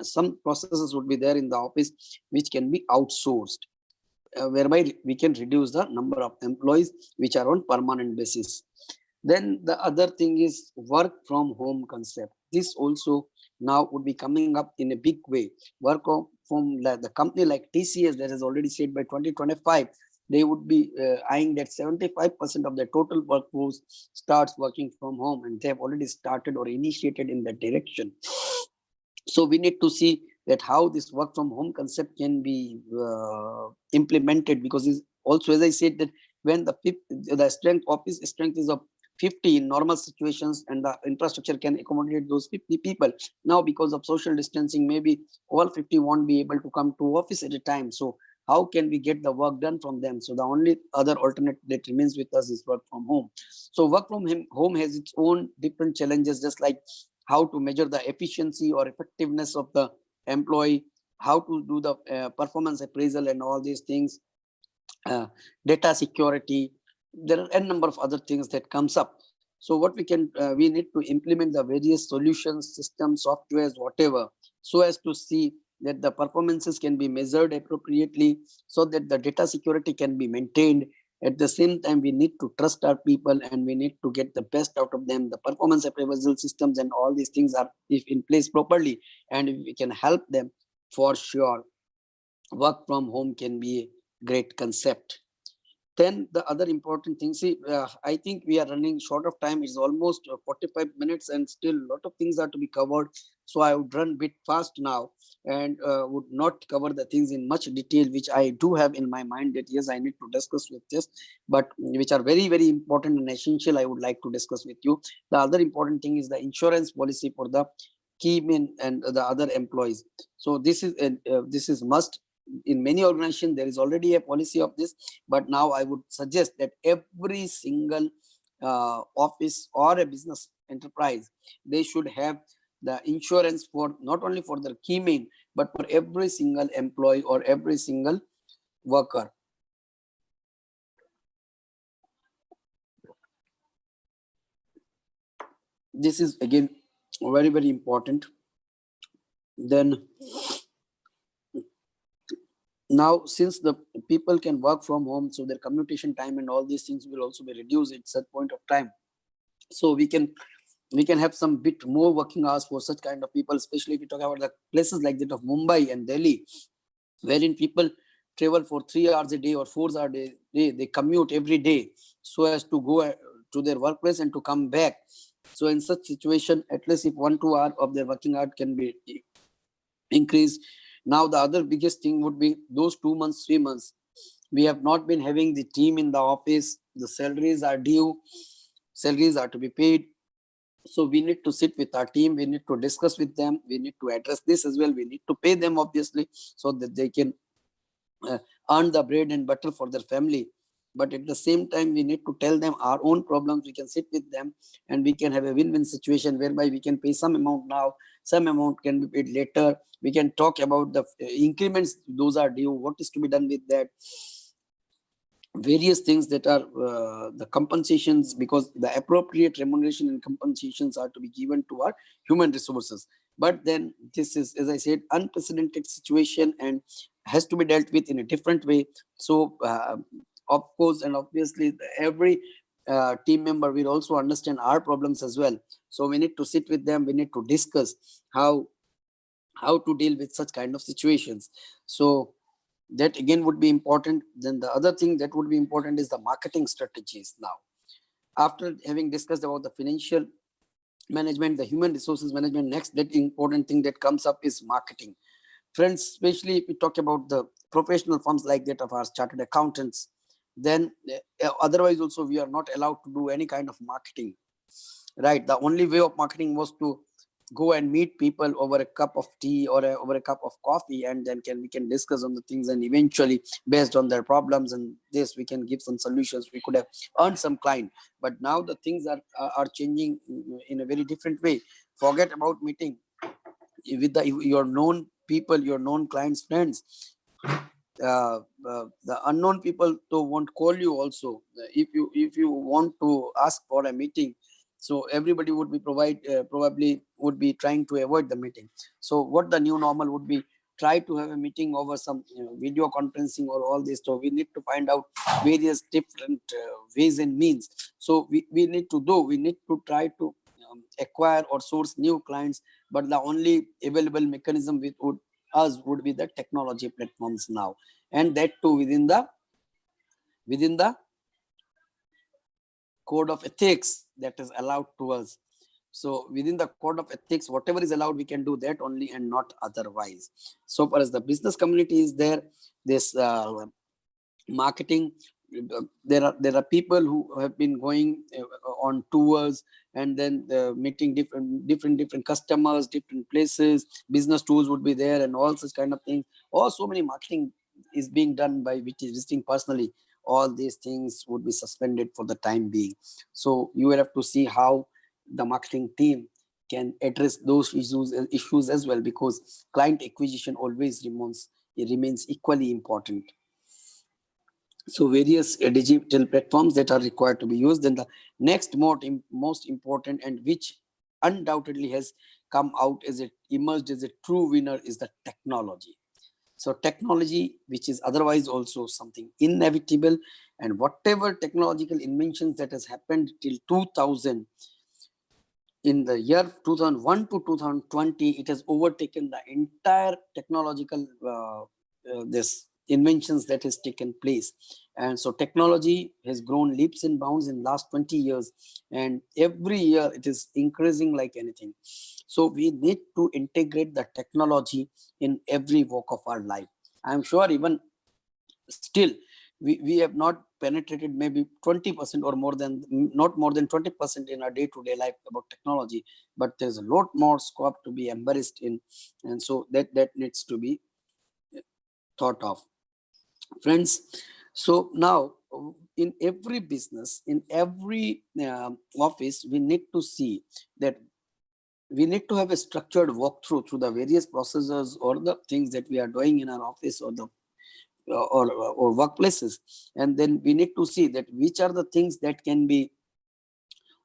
some processes would be there in the office which can be outsourced, whereby we can reduce the number of employees which are on permanent basis. Then the other thing is work from home concept. This also now would be coming up in a big way. From the company like TCS that has already said by 2025, they would be eyeing that 75% of the total workforce starts working from home, and they have already started or initiated in that direction. So we need to see that how this work from home concept can be implemented, because it's also, as I said, that when the strength office strength is of 50 in normal situations, and the infrastructure can accommodate those 50 people. Now, because of social distancing, maybe all 50 won't be able to come to office at a time. So how can we get the work done from them? So the only other alternate that remains with us is work from home. So work from home has its own different challenges, just like how to measure the efficiency or effectiveness of the employee, how to do the performance appraisal and all these things, data security. There are a number of other things that comes up. So what we need to implement the various solutions, systems, softwares, whatever, so as to see that the performances can be measured appropriately, so that the data security can be maintained. At the same time, we need to trust our people, and we need to get the best out of them. The performance appraisal systems and all these things are if in place properly, and if we can help them, for sure, work from home can be a great concept. Then the other important thing, see, I think we are running short of time. It's almost 45 minutes, and still a lot of things are to be covered. So I would run a bit fast now, and would not cover the things in much detail, which I do have in my mind that yes, I need to discuss with this, but which are very, very important and essential. I would like to discuss with you. The other important thing is the insurance policy for the key men and the other employees. So this is must. In many organizations there is already a policy of this, but now I would suggest that every single office or a business enterprise, they should have the insurance for not only for their key men, but for every single employee or every single worker. This is again very, very important. Then now, since the people can work from home, so their commutation time and all these things will also be reduced at such point of time. So we can have some bit more working hours for such kind of people, especially if we talk about the places like that of Mumbai and Delhi, wherein people travel for 3 hours a day or 4 hours a day. They commute every day so as to go to their workplace and to come back. So in such situation, at least if 1-2 hours of their working hour can be increased. Now the other biggest thing would be those 2 months, 3 months, we have not been having the team in the office. The salaries are due, salaries are to be paid. So we need to sit with our team, we need to discuss with them, we need to address this as well. We need to pay them, obviously, so that they can earn the bread and butter for their family. But at the same time, we need to tell them our own problems. We can sit with them, and we can have a win-win situation whereby we can pay some amount now, some amount can be paid later. We can talk about the increments, those are due, what is to be done with that, various things that are the compensations, because the appropriate remuneration and compensations are to be given to our human resources. But then this is, as I said, unprecedented situation and has to be dealt with in a different way. So of course, and obviously, every team member will also understand our problems as well. So we need to sit with them, we need to discuss how to deal with such kind of situations. So that again would be important. Then the other thing that would be important is the marketing strategies. Now, after having discussed about the financial management, the human resources management, next that important thing that comes up is marketing. Friends, especially if we talk about the professional firms like that of our chartered accountants, then otherwise also we are not allowed to do any kind of marketing, right? The only way of marketing was to go and meet people over a cup of tea or over a cup of coffee, and then we can discuss on the things, and eventually based on their problems and this, we can give some solutions. We could have earned some client, but now the things are changing in a very different way. Forget about meeting with your known people, your known clients, friends. The unknown people won't call you also if you want to ask for a meeting. So everybody would be probably would be trying to avoid the meeting. So what the new normal would be, try to have a meeting over some video conferencing or all this. So we need to find out various different ways and means. So we need to try to acquire or source new clients, but the only available mechanism would be the technology platforms now, and that too within the code of ethics that is allowed to us. So within the code of ethics, whatever is allowed, we can do that only and not otherwise. So far as the business community is there, this marketing, there are people who have been going on tours and then meeting different customers, different places. Business tours would be there and all such kind of things. Or so many marketing is being done by visiting personally. All these things would be suspended for the time being. So you will have to see how the marketing team can address those issues as well, because client acquisition always remains equally important. So various digital platforms that are required to be used. Then the next most important, and which undoubtedly has come out as emerged as a true winner, is the technology. So technology, which is otherwise also something inevitable, and whatever technological inventions that has happened till 2000, in the year 2001 to 2020, it has overtaken the entire technological this inventions that has taken place. And so technology has grown leaps and bounds in last 20 years, and every year it is increasing like anything. So we need to integrate the technology in every walk of our life. I'm sure even still we have not penetrated maybe 20% or not more than 20% in our day-to-day life about technology, but there's a lot more scope to be embraced in, and so that needs to be thought of, friends. So now in every business, in every office, we need to see that we need to have a structured walkthrough through the various processes or the things that we are doing in our office or the or workplaces, and then we need to see that which are the things that can be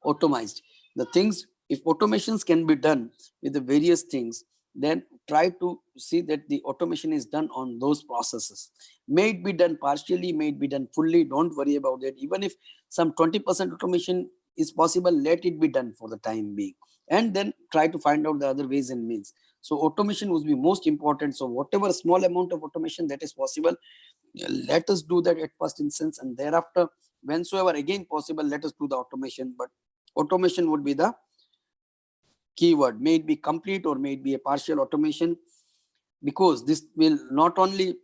automized. The things, if automations can be done with the various things, then try to see that the automation is done on those processes. May it be done partially, may it be done fully, don't worry about that. Even if some 20% automation is possible, let it be done for the time being, and then try to find out the other ways and means. So automation would be most important. So whatever small amount of automation that is possible, let us do that at first instance, and thereafter, whensoever again possible, let us do the automation. But automation would be the keyword. May it be complete or may it be a partial automation, because this will not only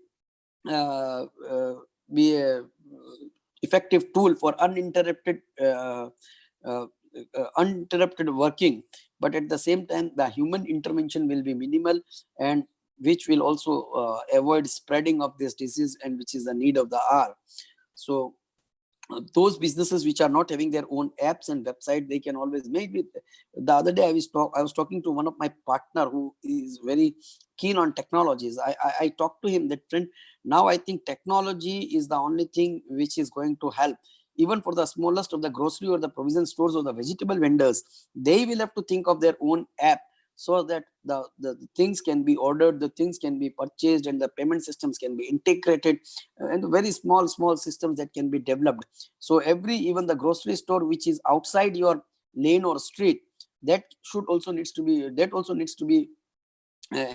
be a effective tool for uninterrupted working, but at the same time the human intervention will be minimal, and which will also avoid spreading of this disease, and which is the need of the hour. So those businesses which are not having their own apps and website, they can always, maybe the other day I was talking to one of my partner who is very keen on technologies. I talked to him that, friend, now I think technology is the only thing which is going to help. Even for the smallest of the grocery or the provision stores or the vegetable vendors, they will have to think of their own app, so that the things can be ordered, the things can be purchased, and the payment systems can be integrated, and very small systems that can be developed. So even the grocery store which is outside your lane or street, that also needs to be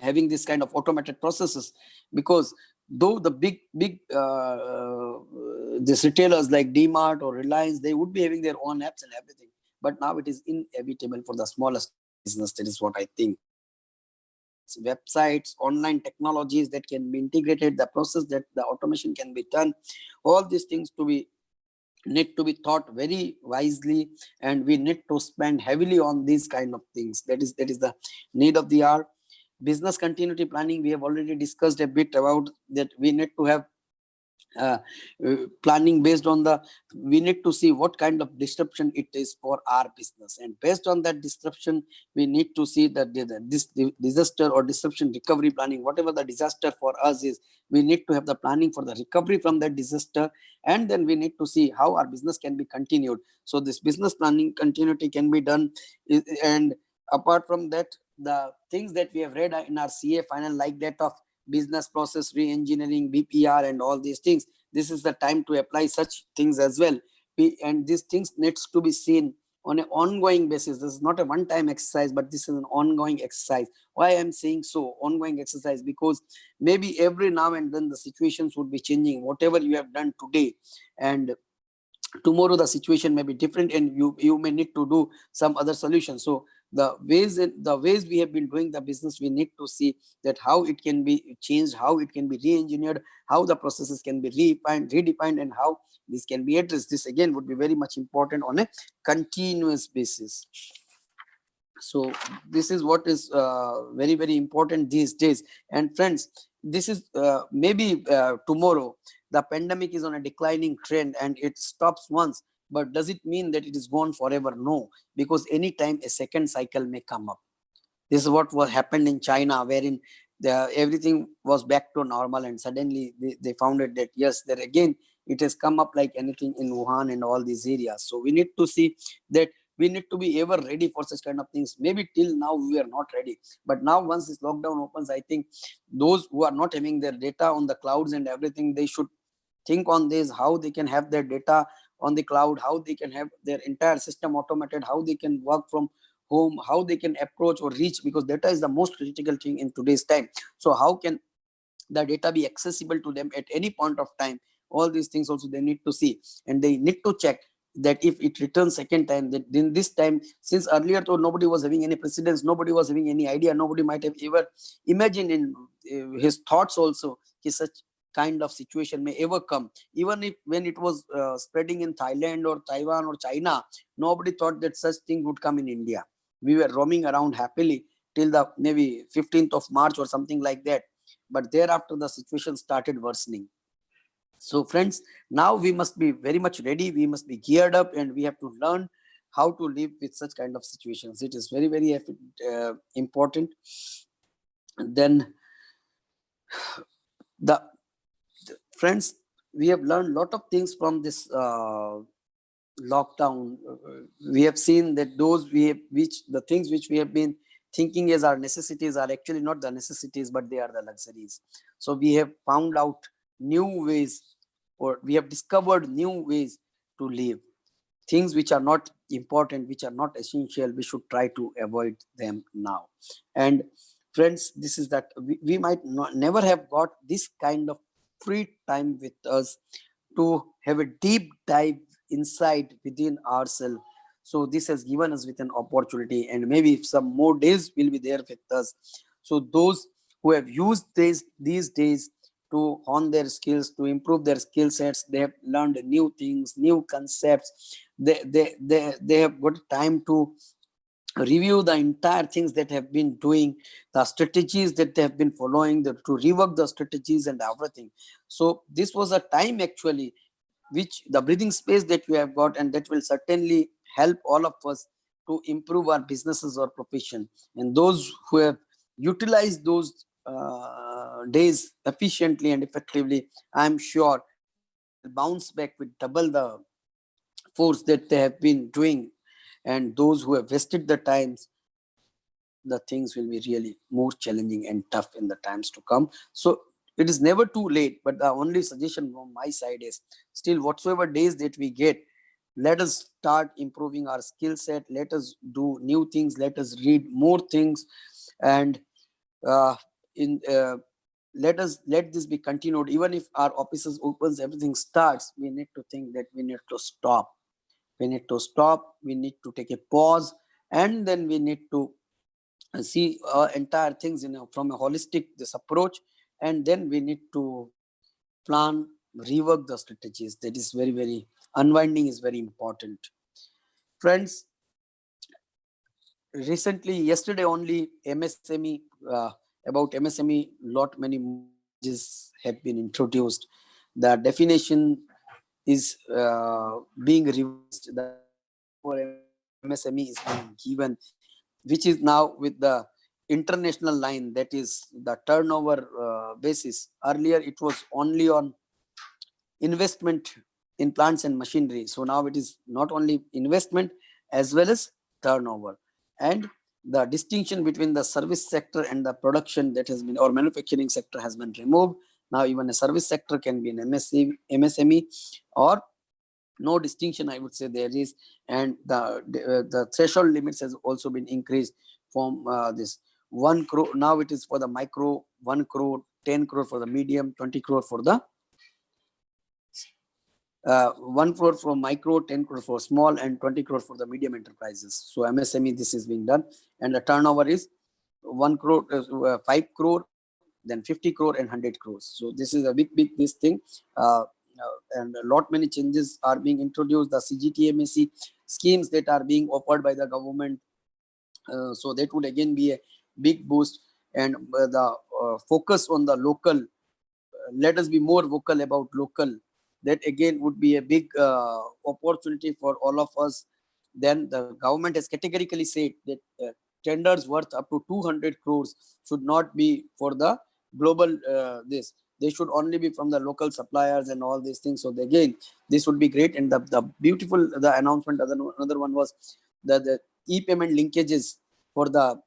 having this kind of automated processes, because though the big these retailers like DMart or Reliance, they would be having their own apps and everything, but now it is inevitable for the smallest business. That is what I think. Websites, online technologies that can be integrated, the process that the automation can be done, all these things need to be thought very wisely, and we need to spend heavily on these kind of things. That is the need of the hour. Business continuity planning, we have already discussed a bit about that. We need to have planning based on we need to see what kind of disruption it is for our business, and based on that disruption, we need to see that this disaster or disruption recovery planning, whatever the disaster for us is, we need to have the planning for the recovery from that disaster, and then we need to see how our business can be continued. So this business planning continuity can be done, and apart from that, the things that we have read in our CA final, like that of business process re-engineering, BPR and all these things. This is the time to apply such things as well. And these things needs to be seen on an ongoing basis. This is not a one-time exercise, but this is an ongoing exercise. Why I'm saying so, ongoing exercise? Because maybe every now and then the situations would be changing. Whatever you have done today, and tomorrow the situation may be different, and you may need to do some other solution. So the ways we have been doing the business, we need to see that how it can be changed, how it can be re-engineered, how the processes can be redefined, and how this can be addressed. This again would be very much important on a continuous basis. So this is what is very, very important these days. And friends, this is maybe tomorrow the pandemic is on a declining trend and it stops once, but does it mean that it is gone forever? No, because anytime a second cycle may come up. This is what happened in China, wherein everything was back to normal, and suddenly they found it that yes, there again it has come up like anything in Wuhan and all these areas. So we need to see that we need to be ever ready for such kind of things. Maybe till now we are not ready, but now once this lockdown opens, I think those who are not having their data on the clouds and everything, they should think on this, how they can have their data on the cloud, how they can have their entire system automated, how they can work from home, how they can approach or reach, because data is the most critical thing in today's time. So how can the data be accessible to them at any point of time? All these things also they need to see, and they need to check that if it returns second time, that in this time, since earlier though nobody was having any precedence, nobody was having any idea, nobody might have ever imagined in his thoughts also such kind of situation may ever come. Even if when it was spreading in Thailand or Taiwan or China, nobody thought that such thing would come in India. We were roaming around happily till the maybe 15th of March or something like that. But thereafter the situation started worsening. So friends, now we must be very much ready. We must be geared up, and we have to learn how to live with such kind of situations. It is very, very important. And then the friends, we have learned a lot of things from this lockdown. We have seen that the things which we have been thinking as our necessities are actually not the necessities, but they are the luxuries. So we have found out new ways, or we have discovered new ways to live. Things which are not important, which are not essential, we should try to avoid them now. And friends, this is that we might never have got this kind of free time with us to have a deep dive inside within ourselves. So this has given us with an opportunity, and maybe some more days will be there with us. So those who have used these days to hone their skills, to improve their skill sets, they have learned new things, new concepts. They have got time to review the entire things that have been doing, the strategies that they have been following, to rework the strategies and everything. So this was a time actually which the breathing space that we have got, and that will certainly help all of us to improve our businesses or profession. And those who have utilized those days efficiently and effectively, I'm sure they will bounce back with double the force that they have been doing. And those who have wasted the times, the things will be really more challenging and tough in the times to come. So it is never too late, but the only suggestion from my side is still whatsoever days that we get, let us start improving our skill set. Let us do new things. Let us read more things, and let this be continued. Even if our offices opens, everything starts, we need to think that we need to stop. We need to stop. We need to take a pause, and then we need to see entire things from a holistic this approach, and then we need to plan, rework the strategies. That is very, very unwinding is very important. Friends, recently, yesterday only, MSME about MSME, lot many messages have been introduced. The definition is being revised. The for MSME is being given, which is now with the international line, that is the turnover basis. Earlier it was only on investment in plants and machinery. So now it is not only investment as well as turnover. And the distinction between the service sector and the production that has been, or manufacturing sector has been removed. Now even a service sector can be an MSME, or no distinction, I would say there is. And the threshold limits has also been increased from this 1 crore. Now it is for the micro, 1 crore, 10 crore for the medium, 20 crore for the 1 crore for micro, 10 crore for small, and 20 crore for the medium enterprises. So MSME, this is being done, and the turnover is 1 crore, 5 crore, then 50 crore and 100 crores. So this is a big this thing, and a lot many changes are being introduced. The CGTMSE schemes that are being offered by the government, so that would again be a big boost. And the focus on the local, let us be more vocal about local. That again would be a big opportunity for all of us. Then the government has categorically said that tenders worth up to 200 crores should not be for the global this. They should only be from the local suppliers and all these things. So again, this would be great. And the beautiful, the announcement, another one was the e-payment linkages for the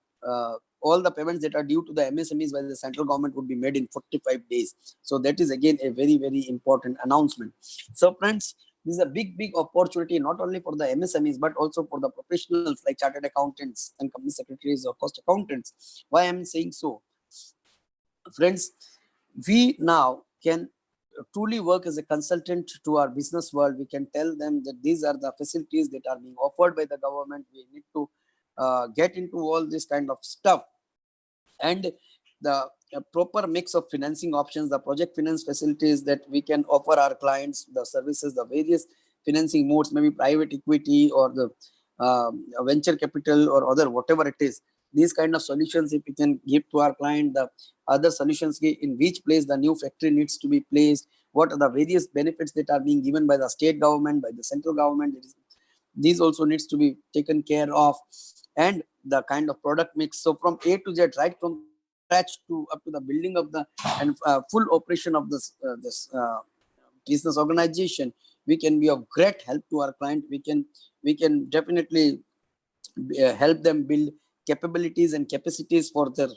all the payments that are due to the MSMEs by the central government would be made in 45 days. So that is again a very, very important announcement. So friends, this is a big opportunity, not only for the MSMEs, but also for the professionals like chartered accountants and company secretaries or cost accountants. Why I'm saying so? Friends, we now can truly work as a consultant to our business world. We can tell them that these are the facilities that are being offered by the government. We need to get into all this kind of stuff, and the proper mix of financing options, the project finance facilities that we can offer our clients, the services, the various financing modes, maybe private equity or the venture capital or other, whatever it is. These kind of solutions, if we can give to our client, the other solutions, in which place the new factory needs to be placed, what are the various benefits that are being given by the state government, by the central government, these also needs to be taken care of. And the kind of product mix, so from A to Z, right from scratch to up to the building of the and full operation of this business organization, we can be of great help to our client. We can definitely help them build capabilities and capacities for their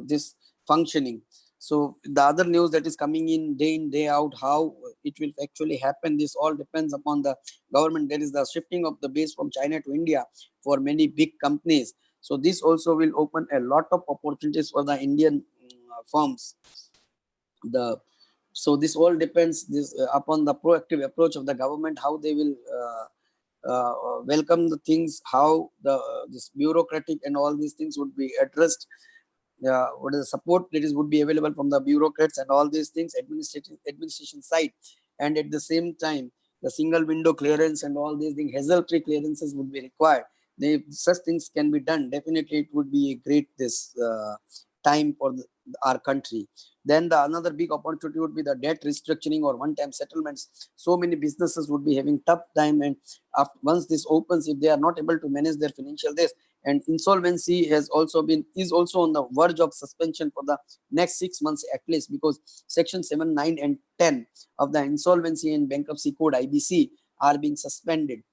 this functioning. So the other news that is coming in day out, how it will actually happen, this all depends upon the government. There is the shifting of the base from China to India for many big companies. So this also will open a lot of opportunities for the Indian firms. So this all depends upon the proactive approach of the government, how they will welcome the things, how this bureaucratic and all these things would be addressed. What is the support that would be available from the bureaucrats and all these things, administration side. And at the same time, the single window clearance and all these things, hassle-free clearances would be required. If such things can be done, definitely it would be a great time for our country. Then another big opportunity would be the debt restructuring or one-time settlements. So many businesses would be having tough time, and once this opens, if they are not able to manage their financial days, and insolvency is also on the verge of suspension for the next 6 months at least, because section 7, 9 and 10 of the Insolvency and Bankruptcy Code IBC are being suspended.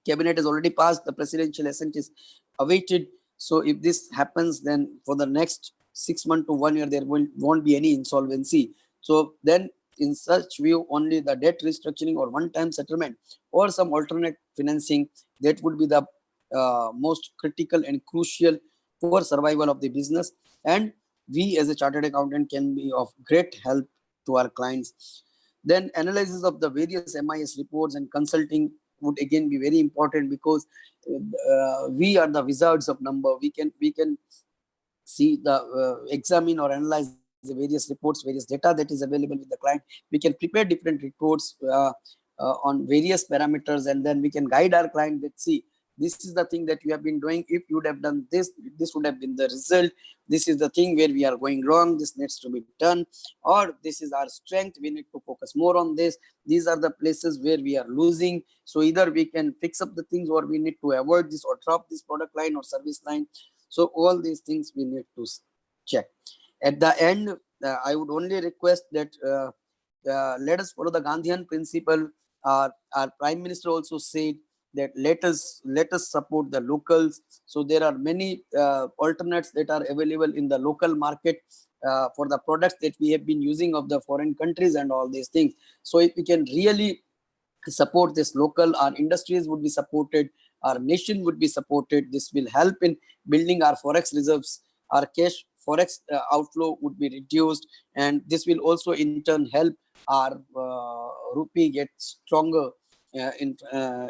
Cabinet has already passed, the presidential assent is awaited. So if this happens, then for the next 6 months to 1 year, there won't be any insolvency. So then in such view, only the debt restructuring or one-time settlement or some alternate financing, that would be the most critical and crucial for survival of the business. And we as a chartered accountant can be of great help to our clients. Then analysis of the various MIS reports and consulting would again be very important, because we are the wizards of number. We can see examine or analyze the various reports, various data that is available with the client. We can prepare different reports on various parameters, and then we can guide our client that, see, this is the thing that you have been doing. If you would have done this, this would have been the result. This is the thing where we are going wrong. This needs to be done. Or this is our strength. We need to focus more on this. These are the places where we are losing. So either we can fix up the things, or we need to avoid this or drop this product line or service line. So all these things we need to check. At the end, I would only request that let us follow the Gandhian principle. Our Prime Minister also said that let us support the locals. So there are many alternates that are available in the local market for the products that we have been using of the foreign countries and all these things. So if we can really support this local, our industries would be supported, our nation would be supported. This will help in building our forex reserves, our cash forex outflow would be reduced, and this will also in turn help our rupee get stronger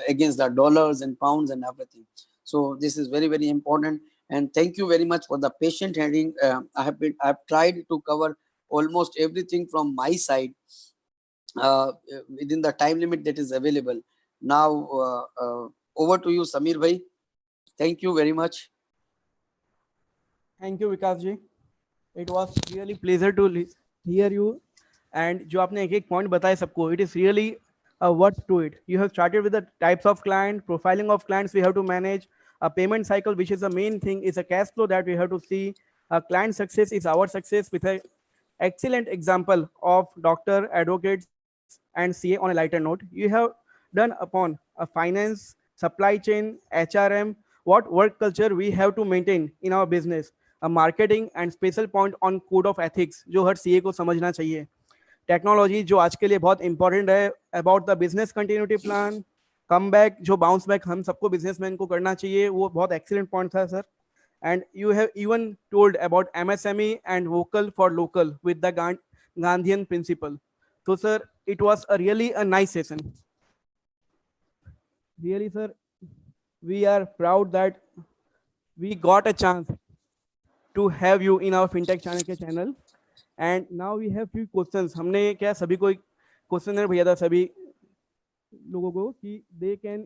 against the dollars and pounds and everything. So this is very, very important. And thank you very much for the patient hearing. I've tried to cover almost everything from my side within the time limit that is available. Now over to you, Samir bhai. Thank you very much. Thank you, Vikas ji. It was really pleasure to hear you. And जो आपने एक point बताया सबको, it is really a worth to it. You have started with the types of client, profiling of clients we have to manage, a payment cycle, which is the main thing, is a cash flow that we have to see. A client success is our success, with an excellent example of doctor, advocates, and CA on a lighter note. You have done upon a finance, supply chain, HRM, what work culture we have to maintain in our business, a marketing and special point on code of ethics जो हर CA को समझना चाहिए. Technology जो आज के लिए बहुत important है, about the business continuity plan, come back जो बाउंस बैक हम सबको बिजनेसमैन को करना चाहिए, वो बहुत एक्सीलेंट पॉइंट था sir. And you have even told about MSME and vocal for local with the Gandhian principle. So sir, it was really a nice session. Really sir, we are proud that we got a chance to have you in our Fintax Chanakya channel. And now we have few questions. हमने क्या सभी को questionnaire भेजा था सभी लोगों को कि they can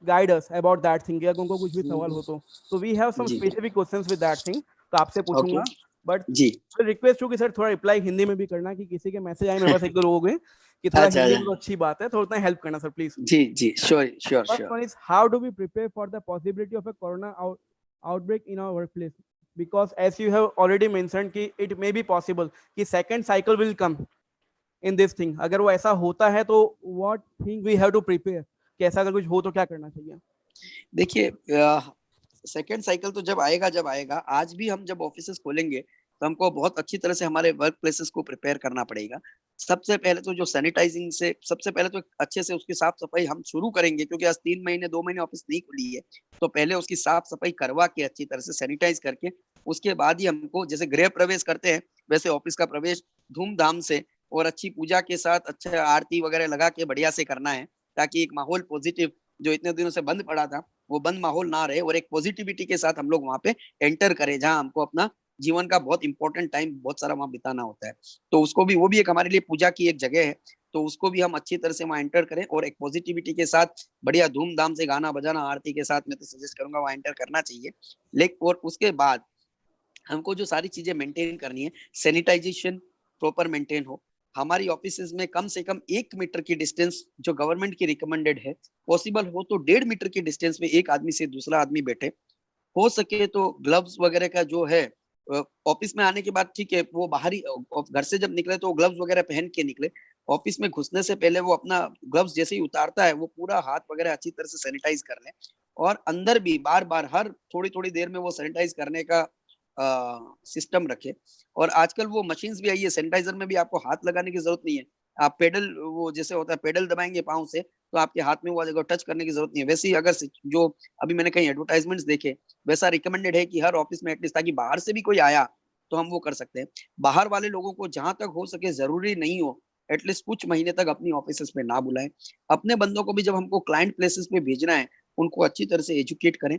guide us about that thing, अगर उनको कुछ भी सवाल हो तो. So we have some specific questions with that thing. तो आपसे पूछूंगा. बट रिक्वेस्ट हूँ कि सर थोड़ा रिप्लाई हिंदी में भी करना, कि किसी के मैसेज आए मेरे पास एक दो लोगों के कि थोड़ा हिंदी में तो अच्छी बात है, थोड़ा उतना हेल्प करना सर प्लीज. जी sure. First one is how do we prepare for the possibility of a corona outbreak in our workplace, because as you have already mentioned कि इट मे बी पॉसिबल कि second cycle will come in this thing. अगर वो ऐसा होता है तो what thing we have to prepare, कि ऐसा अगर कुछ हो तो क्या करना चाहिए? देखिए सेकेंड साइकिल तो जब आएगा, आज भी हम जब ऑफिसेस खोलेंगे तो हमको बहुत अच्छी तरह से हमारे वर्क प्लेसेस को प्रिपेयर करना पड़ेगा. सबसे पहले तो जो सैनिटाइजिंग से, सबसे पहले तो अच्छे से उसकी साफ सफाई हम शुरू करेंगे, क्योंकि आज 2 महीने ऑफिस नहीं खुली है, तो पहले उसकी साफ सफाई करवा के अच्छी तरह से सैनिटाइज करके उसके बाद ही हमको, जैसे गृह प्रवेश करते हैं वैसे ऑफिस का प्रवेश धूमधाम से और अच्छी पूजा के साथ, अच्छा आरती वगैरह लगा के बढ़िया से करना है, ताकि एक माहौल पॉजिटिव जो इतने दिनों से बंद पड़ा था वो बंद माहौल ना रहे, और एक पॉजिटिविटी के साथ हम लोग वहां पे एंटर करें, जहां हमको अपना जीवन का बहुत इंपॉर्टेंट टाइम बहुत सारा वहां बिताना होता है. तो उसको भी, वो भी एक हमारे लिए पूजा की एक जगह है, तो उसको भी हम अच्छी तरह से वहां एंटर करें और एक पॉजिटिविटी के साथ बढ़िया धूमधाम से गाना बजाना आरती के साथ मैं तो सजेस्ट करूंगा वहां एंटर करना चाहिए. लेकिन और उसके बाद हमको जो सारी चीजें मेंटेन करनी है, सैनिटाइजेशन प्रॉपर मेंटेन हो, हमारी ऑफिसेज में कम से कम 1 मीटर की डिस्टेंस जो गवर्नमेंट की रिकमेंडेड है, पॉसिबल हो तो 1.5 मीटर की डिस्टेंस में एक आदमी से दूसरा आदमी बैठे. हो सके तो ग्लव्स वगैरह का जो है, ऑफिस में आने के बाद ठीक है, वो बाहरी घर से जब निकले तो ग्लव्स वगैरह पहन के निकले. ऑफिस में घुसने से पहले वो अपना ग्लव्स जैसे ही उतारता है वो पूरा हाथ वगैरह अच्छी तरह से सैनिटाइज कर ले, और अंदर भी बार बार हर थोड़ी देर में वो सैनिटाइज करने का सिस्टम रखे. और आजकल वो मशीन्स भी आई है, सैनिटाइजर में भी आपको हाथ लगाने की जरूरत नहीं है, आप पेडल, वो जैसे होता है पेडल दबाएंगे पाँव से तो आपके हाथ में वो जगह टच करने की जरूरत नहीं है. वैसे ही अगर जो अभी मैंने कहीं एडवर्टाइजमेंट्स देखे, वैसा रिकमेंडेड है कि हर ऑफिस में एटलीस्ट, ताकि बाहर से भी कोई आया तो हम वो कर सकते हैं. बाहर वाले लोगों को जहां तक हो सके, जरूरी नहीं हो, एटलीस्ट कुछ महीने तक अपनी ऑफिस में ना बुलाएं. अपने बंदों को भी जब हमको क्लाइंट प्लेसेस पे भेजना है उनको अच्छी तरह से एजुकेट करें.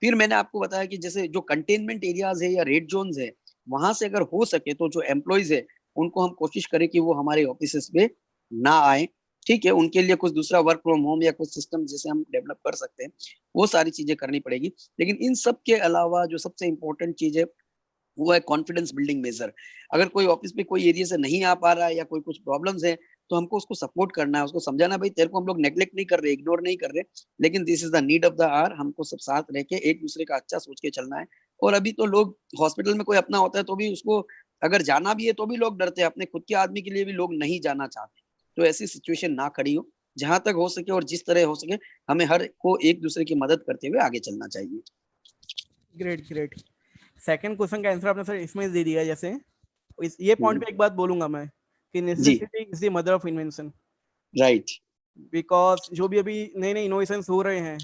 फिर मैंने आपको बताया कि जैसे जो कंटेनमेंट एरियाज है या रेड जोन्स है, वहां से अगर हो सके तो जो एम्प्लॉइज है उनको हम कोशिश करें कि वो हमारे ऑफिस में ना आए. ठीक है, उनके लिए कुछ दूसरा वर्क फ्रॉम होम या कुछ सिस्टम जैसे हम डेवलप कर सकते हैं, वो सारी चीजें करनी पड़ेगी. लेकिन इन सब के अलावा जो सबसे इंपॉर्टेंट चीज है वो है कॉन्फिडेंस बिल्डिंग मेजर. अगर कोई ऑफिस में कोई एरिया से नहीं आ पा रहा है या कोई कुछ प्रॉब्लम्स है तो हमको उसको सपोर्ट करना है, उसको समझाना, भाई तेरे को हम लोग नेग्लेक्ट नहीं कर रहे, इग्नोर नहीं कर रहे, लेकिन this is the need of the hour. हमको सब साथ रह के एक दूसरे का अच्छा सोच के चलना है. और अभी तो लोग हॉस्पिटल में कोई अपना होता है तो भी उसको अगर जाना भी है तो भी लोग डरते हैं, अपने खुद के आदमी के लिए भी लोग नहीं जाना चाहते. तो ऐसी सिचुएशन ना खड़ी हो, जहां तक हो सके और जिस तरह हो सके हमें हर को एक दूसरे की मदद करते हुए आगे चलना चाहिए। Great great. सेकंड क्वेश्चन का आंसर आपने सर इसमें दे दिया। जैसे ये पॉइंट पे एक बात बोलूंगा मैं कि जी necessity is the mother of invention. Right. Because जो भी अभी नए नए इनोवेशंस हो रहे हैं,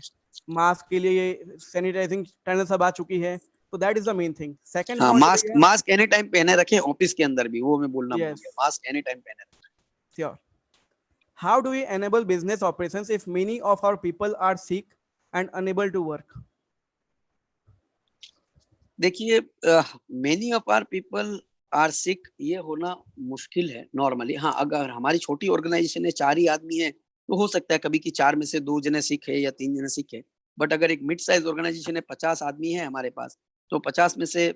मास्क के लिए सैनिटाइजिंग टनल सब आ चुकी है, तो that is the main thing. Second हाँ, पॉइंट मास्क भैया, मास्क एनी टाइम पहने रखें, ऑफिस के अंदर भी, वो मैं बोलना भूल यस गया, मास्क एनी टाइम पहने रखें। Sure. How do we enable business operations if many of our people are sick and unable to work? देखिए, many of our people are sick, ये होना मुश्किल है नॉर्मली। हाँ, अगर हमारी छोटी ऑर्गेनाइजेशन है, 4 ही आदमी है, तो हो सकता है कभी कि 4 में से 2 जने सिक है या 3 जने सिक है। बट अगर एक मिड साइज ऑर्गेनाइजेशन है, 50 आदमी है हमारे पास, तो 50 में से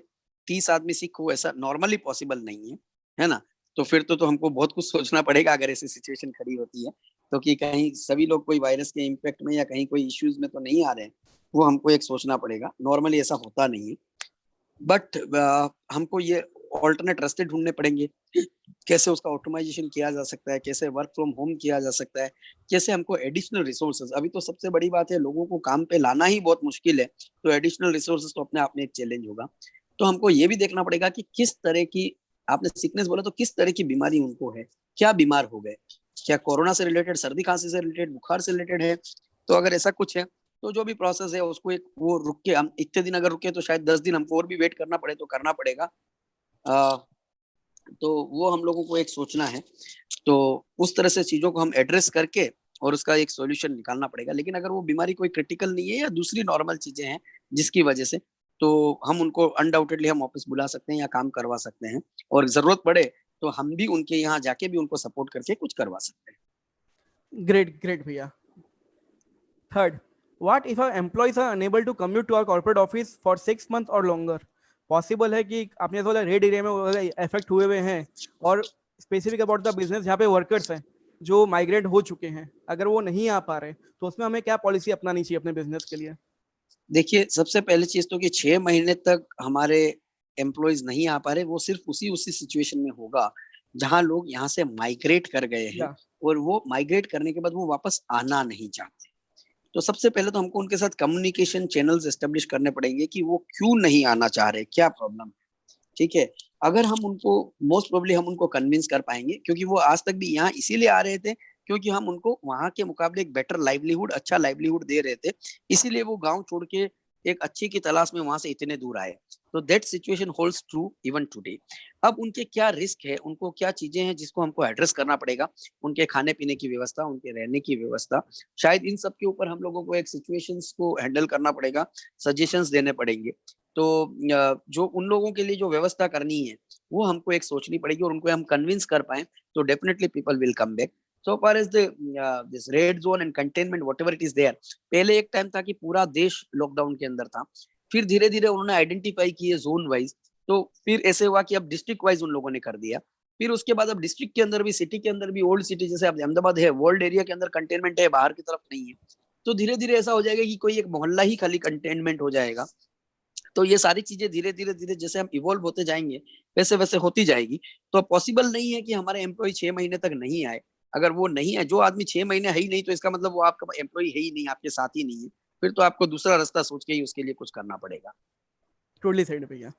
30 आदमी सिक हो, ऐसा नॉर्मली पॉसिबल नहीं है ना? तो फिर तो हमको बहुत कुछ सोचना पड़ेगा अगर ऐसी सिचुएशन खड़ी होती है, तो कि कहीं सभी लोग कोई वायरस के इम्पैक्ट में या कहीं कोई इश्यूज में तो नहीं आ रहे हैं, वो हमको एक सोचना पड़ेगा। नॉर्मली ऐसा होता नहीं है, बट हमको ये ऑल्टरनेट रास्ते ढूंढने पड़ेंगे। कैसे उसका ऑटोमाइजेशन किया जा सकता है, कैसे वर्क फ्रॉम होम किया जा सकता है, कैसे हमको एडिशनल रिसोर्सेज, अभी तो सबसे बड़ी बात है लोगों को काम पे लाना ही बहुत मुश्किल है, तो एडिशनल रिसोर्सेज तो अपने आप में एक चैलेंज होगा। तो हमको ये भी देखना पड़ेगा कि किस तरह की, आपने सिकनेस बोला तो किस तरह की बीमारी उनको है, क्या बीमार हो गए, क्या कोरोना से रिलेटेड, सर्दी खांसी से रिलेटेड, बुखार से रिलेटेड है। तो अगर ऐसा कुछ है तो जो भी प्रोसेस है उसको एक वो रुक के, हम इतने दिन अगर रुके तो शायद 10 दिन हमको और भी वेट करना पड़े, तो करना पड़ेगा। तो वो हम लोगों को एक सोचना है, तो उस तरह से चीजों को हम एड्रेस करके और उसका एक सॉल्यूशन निकालना पड़ेगा। लेकिन अगर वो बीमारी कोई क्रिटिकल नहीं है या दूसरी नॉर्मल चीजें हैं जिसकी वजह से, तो हम उनको अनडाउटेडली हम ऑफिस बुला सकते हैं या काम करवा सकते हैं, और जरूरत पड़े तो हम भी उनके यहाँ जाके भी उनको सपोर्ट करके कुछ करवा सकते हैं। ग्रेट ग्रेट भैया। Third, what if our employees are unable to commute to our corporate office for 6 months or longer? Possible है कि आपने बोला रेड एरिया में इफेक्ट हुए हुए हैं, और स्पेसिफिक अबाउट द बिजनेस जहाँ पे वर्कर्स हैं जो माइग्रेट हो चुके हैं, अगर वो नहीं आ पा रहे तो उसमें हमें क्या पॉलिसी अपनानी चाहिए अपने बिजनेस के लिए? देखिए, सबसे पहली चीज तो कि 6 महीने तक हमारे एम्प्लॉयज नहीं आ पा रहे, वो सिर्फ उसी उसी सिचुएशन में होगा जहां लोग यहाँ से माइग्रेट कर गए हैं, या और वो माइग्रेट करने के बाद वो वापस आना नहीं चाहते। तो सबसे पहले तो हमको उनके साथ कम्युनिकेशन चैनल्स एस्टेब्लिश करने पड़ेंगे कि वो क्यों नहीं आना चाह रहे, क्या प्रॉब्लम है। ठीक है, अगर हम उनको, मोस्ट प्रोबेबली हम उनको कन्विंस कर पाएंगे, क्योंकि वो आज तक भी यहाँ इसीलिए आ रहे थे क्योंकि हम उनको वहां के मुकाबले एक बेटर लाइवलीहुड, अच्छा लाइवलीहुड दे रहे थे, इसीलिए वो गांव छोड़ के एक अच्छी की तलाश में वहां से इतने दूर आए। तो that situation holds true even today. अब उनके क्या रिस्क है, उनको क्या चीजें हैं जिसको हमको एड्रेस करना पड़ेगा, उनके खाने पीने की व्यवस्था, उनके रहने की व्यवस्था, शायद इन सब के ऊपर हम लोगों को एक सिचुएशंस को हैंडल करना पड़ेगा, सजेशंस देने पड़ेंगे। तो जो उन लोगों के लिए जो व्यवस्था करनी है वो हमको एक सोचनी पड़ेगी, और उनको हम कन्विंस कर पाए तो definitely people will come back. So far as this red zone and containment whatever it is there, पहले एक टाइम था कि पूरा देश लॉकडाउन के अंदर था, फिर धीरे धीरे उन्होंने आइडेंटिफाई किए जोन वाइज, तो फिर ऐसे हुआ कि अब डिस्ट्रिक्ट वाइज उन लोगों ने कर दिया। फिर उसके बाद अब डिस्ट्रिक्ट के अंदर भी, सिटी के अंदर भी, ओल्ड सिटी जैसे अब अहमदाबाद है, वर्ल्ड एरिया के अंदर कंटेनमेंट है, बाहर की तरफ नहीं है। तो धीरे धीरे ऐसा हो जाएगा कि कोई एक मोहल्ला ही खाली कंटेनमेंट हो जाएगा। तो ये सारी चीजें धीरे धीरे धीरे जैसे हम इवॉल्व होते जाएंगे वैसे वैसे होती जाएगी। तो पॉसिबल नहीं है कि हमारे एम्प्लॉय 6 महीने तक नहीं आए। अगर वो नहीं है, जो आदमी 6 महीने है ही नहीं, तो इसका मतलब वो आपका एम्प्लॉय है ही नहीं, आपके साथ ही नहीं है। फिर तो आपको दूसरा रास्ता सोच के ही उसके लिए कुछ करना पड़ेगा। टोटली सही भैया।